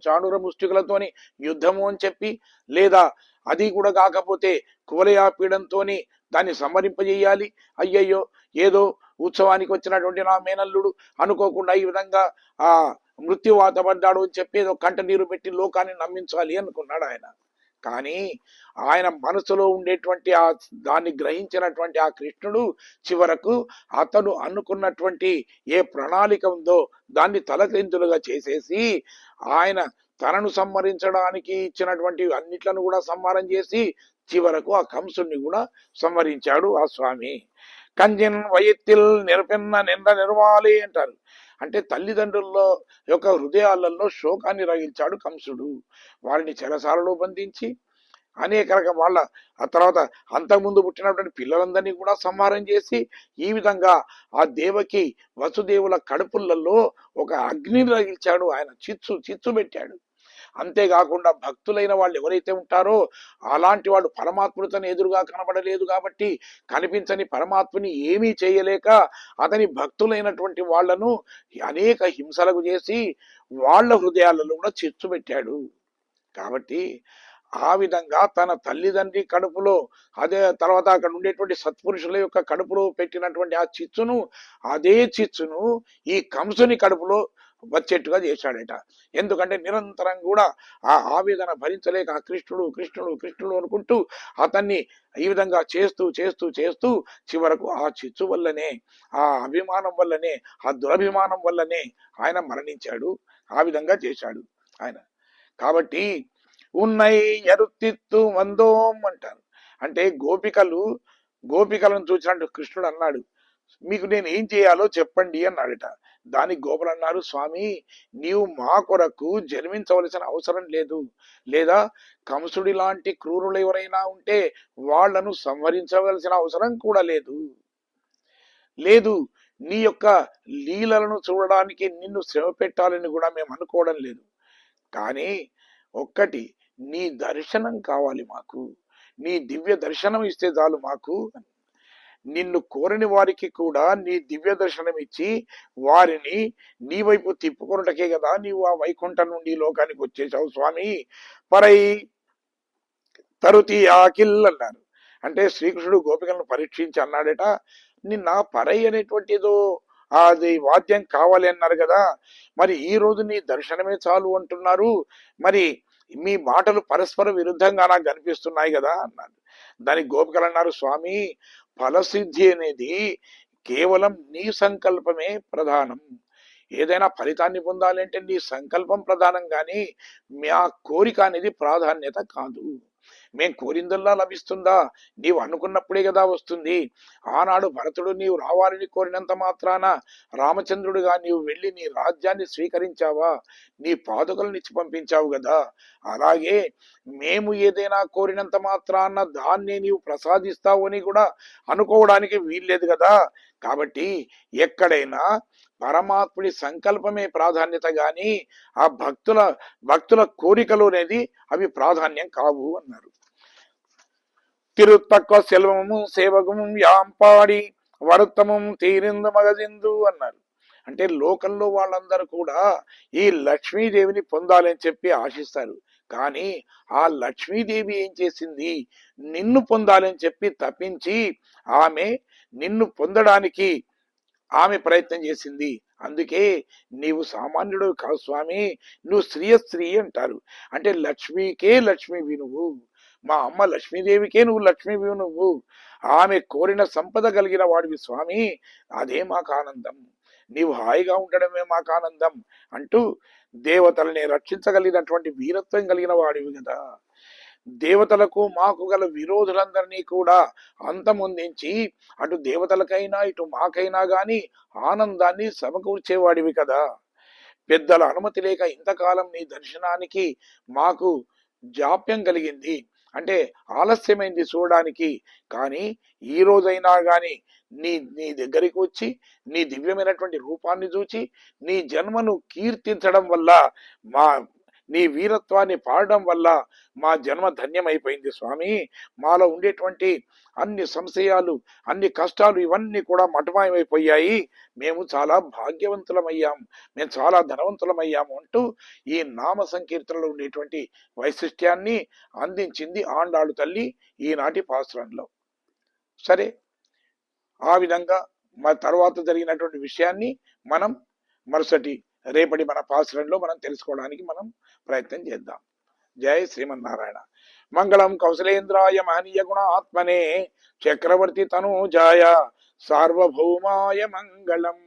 A: చాణుర ముష్టికులతోని యుద్ధము అని చెప్పి, లేదా అది కూడా కాకపోతే కువలయాపీడంతో దాన్ని సంహరింపజేయాలి. అయ్యయ్యో ఏదో ఉత్సవానికి వచ్చినటువంటి నా మేనల్లుడు అనుకోకుండా ఈ విధంగా ఆ మృత్యువాత పడ్డాడు అని చెప్పి ఏదో కంట నీరు పెట్టి లోకాన్ని నమ్మించాలి అనుకున్నాడు ఆయన. కానీ ఆయన మనసులో ఉండేటువంటి ఆ దాన్ని గ్రహించినటువంటి ఆ కృష్ణుడు చివరకు అతను అనుకున్నటువంటి ఏ ప్రణాళిక ఉందో దాన్ని తలక్రిందులుగా చేసేసి ఆయన తనను సంహరించడానికి ఇచ్చినటువంటి అన్నిట్లను కూడా సంహారం చేసి చివరకు ఆ కంసుని కూడా సంహరించాడు ఆ స్వామి. కంజిన్ వయత్తిల్ నిరపెన్న నింద నిర్వాలి అంటారు. అంటే తల్లిదండ్రుల్లో యొక్క హృదయాలలో శోకాన్ని రగిల్చాడు కంసుడు. వారిని చెరసాలలో బంధించి అనేక రకం వాళ్ళ ఆ తర్వాత అంతకుముందు పుట్టినటువంటి పిల్లలందరినీ కూడా సంహారం చేసి ఈ విధంగా ఆ దేవకి వసుదేవుల కడుపులలో ఒక అగ్నిని రగిల్చాడు. ఆయన చిచ్చు పెట్టాడు. అంతేకాకుండా భక్తులైన వాళ్ళు ఎవరైతే ఉంటారో అలాంటి వాళ్ళు పరమాత్ముడితోనే ఎదురుగా కనబడలేదు కాబట్టి కనిపించని పరమాత్ముని ఏమీ చేయలేక అతని భక్తులైనటువంటి వాళ్లను అనేక హింసలకు చేసి వాళ్ళ హృదయాలలో కూడా చిచ్చు పెట్టాడు. కాబట్టి ఆ విధంగా తన తల్లిదండ్రి కడుపులో అదే తర్వాత అక్కడ ఉండేటువంటి సత్పురుషుల యొక్క కడుపులో పెట్టినటువంటి ఆ చిచ్చును అదే చిచ్చును ఈ కంసుని కడుపులో వచ్చేట్టుగా చేశాడట. ఎందుకంటే నిరంతరం కూడా ఆ ఆవేదన భరించలేక కృష్ణుడు అనుకుంటూ అతన్ని ఈ విధంగా చేస్తూ చివరకు ఆ చిచ్చు వల్లనే ఆ అభిమానం వల్లనే ఆ దురభిమానం వల్లనే ఆయన మరణించాడు. ఆ విధంగా చేశాడు ఆయన. కాబట్టి ఉన్నై ఎరుత్తిత్తు వందోం అంటారు. అంటే గోపికలను చూసినట్టు కృష్ణుడు అన్నాడు, మీకు నేను ఏం చేయాలో చెప్పండి అన్నాడట. దానికి గోపలు అన్నారు, స్వామి నీవు మా కొరకు జన్మించవలసిన అవసరం లేదు, లేదా కంసుడి లాంటి క్రూరులు ఎవరైనా ఉంటే వాళ్లను సంహరించవలసిన అవసరం కూడా లేదు. లేదు, నీ యొక్క లీలలను చూడడానికి నిన్ను శ్రమ పెట్టాలని కూడా మేము అనుకోవడం లేదు. కానీ ఒక్కటి, నీ దర్శనం కావాలి మాకు, నీ దివ్య దర్శనం ఇస్తే చాలు మాకు. నిన్ను కోరని వారికి కూడా నీ దివ్య దర్శనం ఇచ్చి వారిని నీ వైపు తిప్పుకొనుటకే కదా నీవు ఆ వైకుంఠం నుండి లోకానికి వచ్చేసావు స్వామి. పరై తరుతి ఆకిల్ అన్నారు. అంటే శ్రీకృష్ణుడు గోపికలను పరీక్షించి అన్నాడట, నిన్న పరై అనేటువంటిదో అది వాద్యం కావాలి అన్నారు కదా, మరి ఈ రోజు నీ దర్శనమే చాలు అంటున్నారు, మరి మీ మాటలు పరస్పర విరుద్ధంగా నాకు కనిపిస్తున్నాయి కదా అన్నాడు. దానికి గోపికలు అన్నారు, స్వామి ఫలసిద్ధి అనేది కేవలం నీ సంకల్పమే ప్రధానం. ఏదైనా ఫలితాన్ని పొందాలి అంటే నీ సంకల్పం ప్రధానం, కానీ మా కోరిక అనేది ప్రాధాన్యత కాదు. మేం కోరిందల్లా లభిస్తుందా? నీవు అనుకున్నప్పుడే కదా వస్తుంది. ఆనాడు భరతుడు నీవు రావాలని కోరినంత మాత్రాన రామచంద్రుడిగా నీవు వెళ్ళి నీ రాజ్యాన్ని స్వీకరించావా? నీ పాదుకలను ఇచ్చి పంపించావు కదా. అలాగే మేము ఏదైనా కోరినంత మాత్రాన దాన్ని నీవు ప్రసాదిస్తావు అని కూడా అనుకోవడానికి వీల్లేదు కదా. కాబట్టి ఎక్కడైనా పరమాత్ముడి సంకల్పమే ప్రాధాన్యత గాని ఆ భక్తుల కోరికలు అనేది అవి ప్రాధాన్యం కావు అన్నారు. తిరుత్తక్కువ సెల్వము సేవకము యాంపాడి వరుత్తమం తీరిందు మగజిందు అన్నారు. అంటే లోకంలో వాళ్ళందరూ కూడా ఈ లక్ష్మీదేవిని పొందాలని చెప్పి ఆశిస్తారు, కానీ ఆ లక్ష్మీదేవి ఏం చేసింది, నిన్ను పొందాలని చెప్పి తప్పించి ఆమె నిన్ను పొందడానికి ఆమె ప్రయత్నం చేసింది. అందుకే నీవు సామాన్యుడు కాదు స్వామి, నువ్వు స్త్రీ అంటారు. అంటే లక్ష్మీకే లక్ష్మీవి నువ్వు, మా అమ్మ లక్ష్మీదేవికే నువ్వు లక్ష్మీవి నువ్వు. ఆమె కోరిన సంపద కలిగిన వాడివి స్వామి, అదే మాకు ఆనందం, నీవు హాయిగా ఉండడమే మాకు ఆనందం అంటూ దేవతల్ని రక్షించగలిగినటువంటి వీరత్వం కలిగిన వాడివి కదా. దేవతలకు మాకు గల విరోధులందరినీ కూడా అంతమొందించి అటు దేవతలకైనా ఇటు మాకైనా గాని ఆనందాన్ని సమకూర్చేవాడివి కదా. పెద్దల అనుమతి లేక ఇంతకాలం నీ దర్శనానికి మాకు జాప్యం కలిగింది, అంటే ఆలస్యమైంది చూడడానికి. కానీ ఈ రోజైనా గాని నీ నీ దగ్గరికి వచ్చి నీ దివ్యమైనటువంటి రూపాన్ని చూచి నీ జన్మను కీర్తించడం వల్ల, మా నీ వీరత్వాన్ని పాడడం వల్ల మా జన్మ ధన్యమైపోయింది స్వామి. మాలో ఉండేటువంటి అన్ని సంశయాలు, అన్ని కష్టాలు ఇవన్నీ కూడా మటుమాయమైపోయాయి. మేము చాలా భాగ్యవంతులమయ్యాం, మేము చాలా ధనవంతులమయ్యాము అంటూ ఈ నామ సంకీర్తనలో ఉండేటువంటి వైశిష్ట్యాన్ని అందించింది ఆండాళ్ళు తల్లి ఈనాటి పాసురంలో. సరే, ఆ విధంగా మా తర్వాత జరిగినటువంటి విషయాన్ని మనం రేపటి మన పాసురంలో మనం తెలుసుకోవడానికి మనం ప్రయత్నం చేద్దాం. జై శ్రీమన్నారాయణ. మంగళం కౌశలేంద్రాయ మహనీయ గుణాత్మనే చక్రవర్తి తనూజాయ సార్వభౌమాయ మంగళం.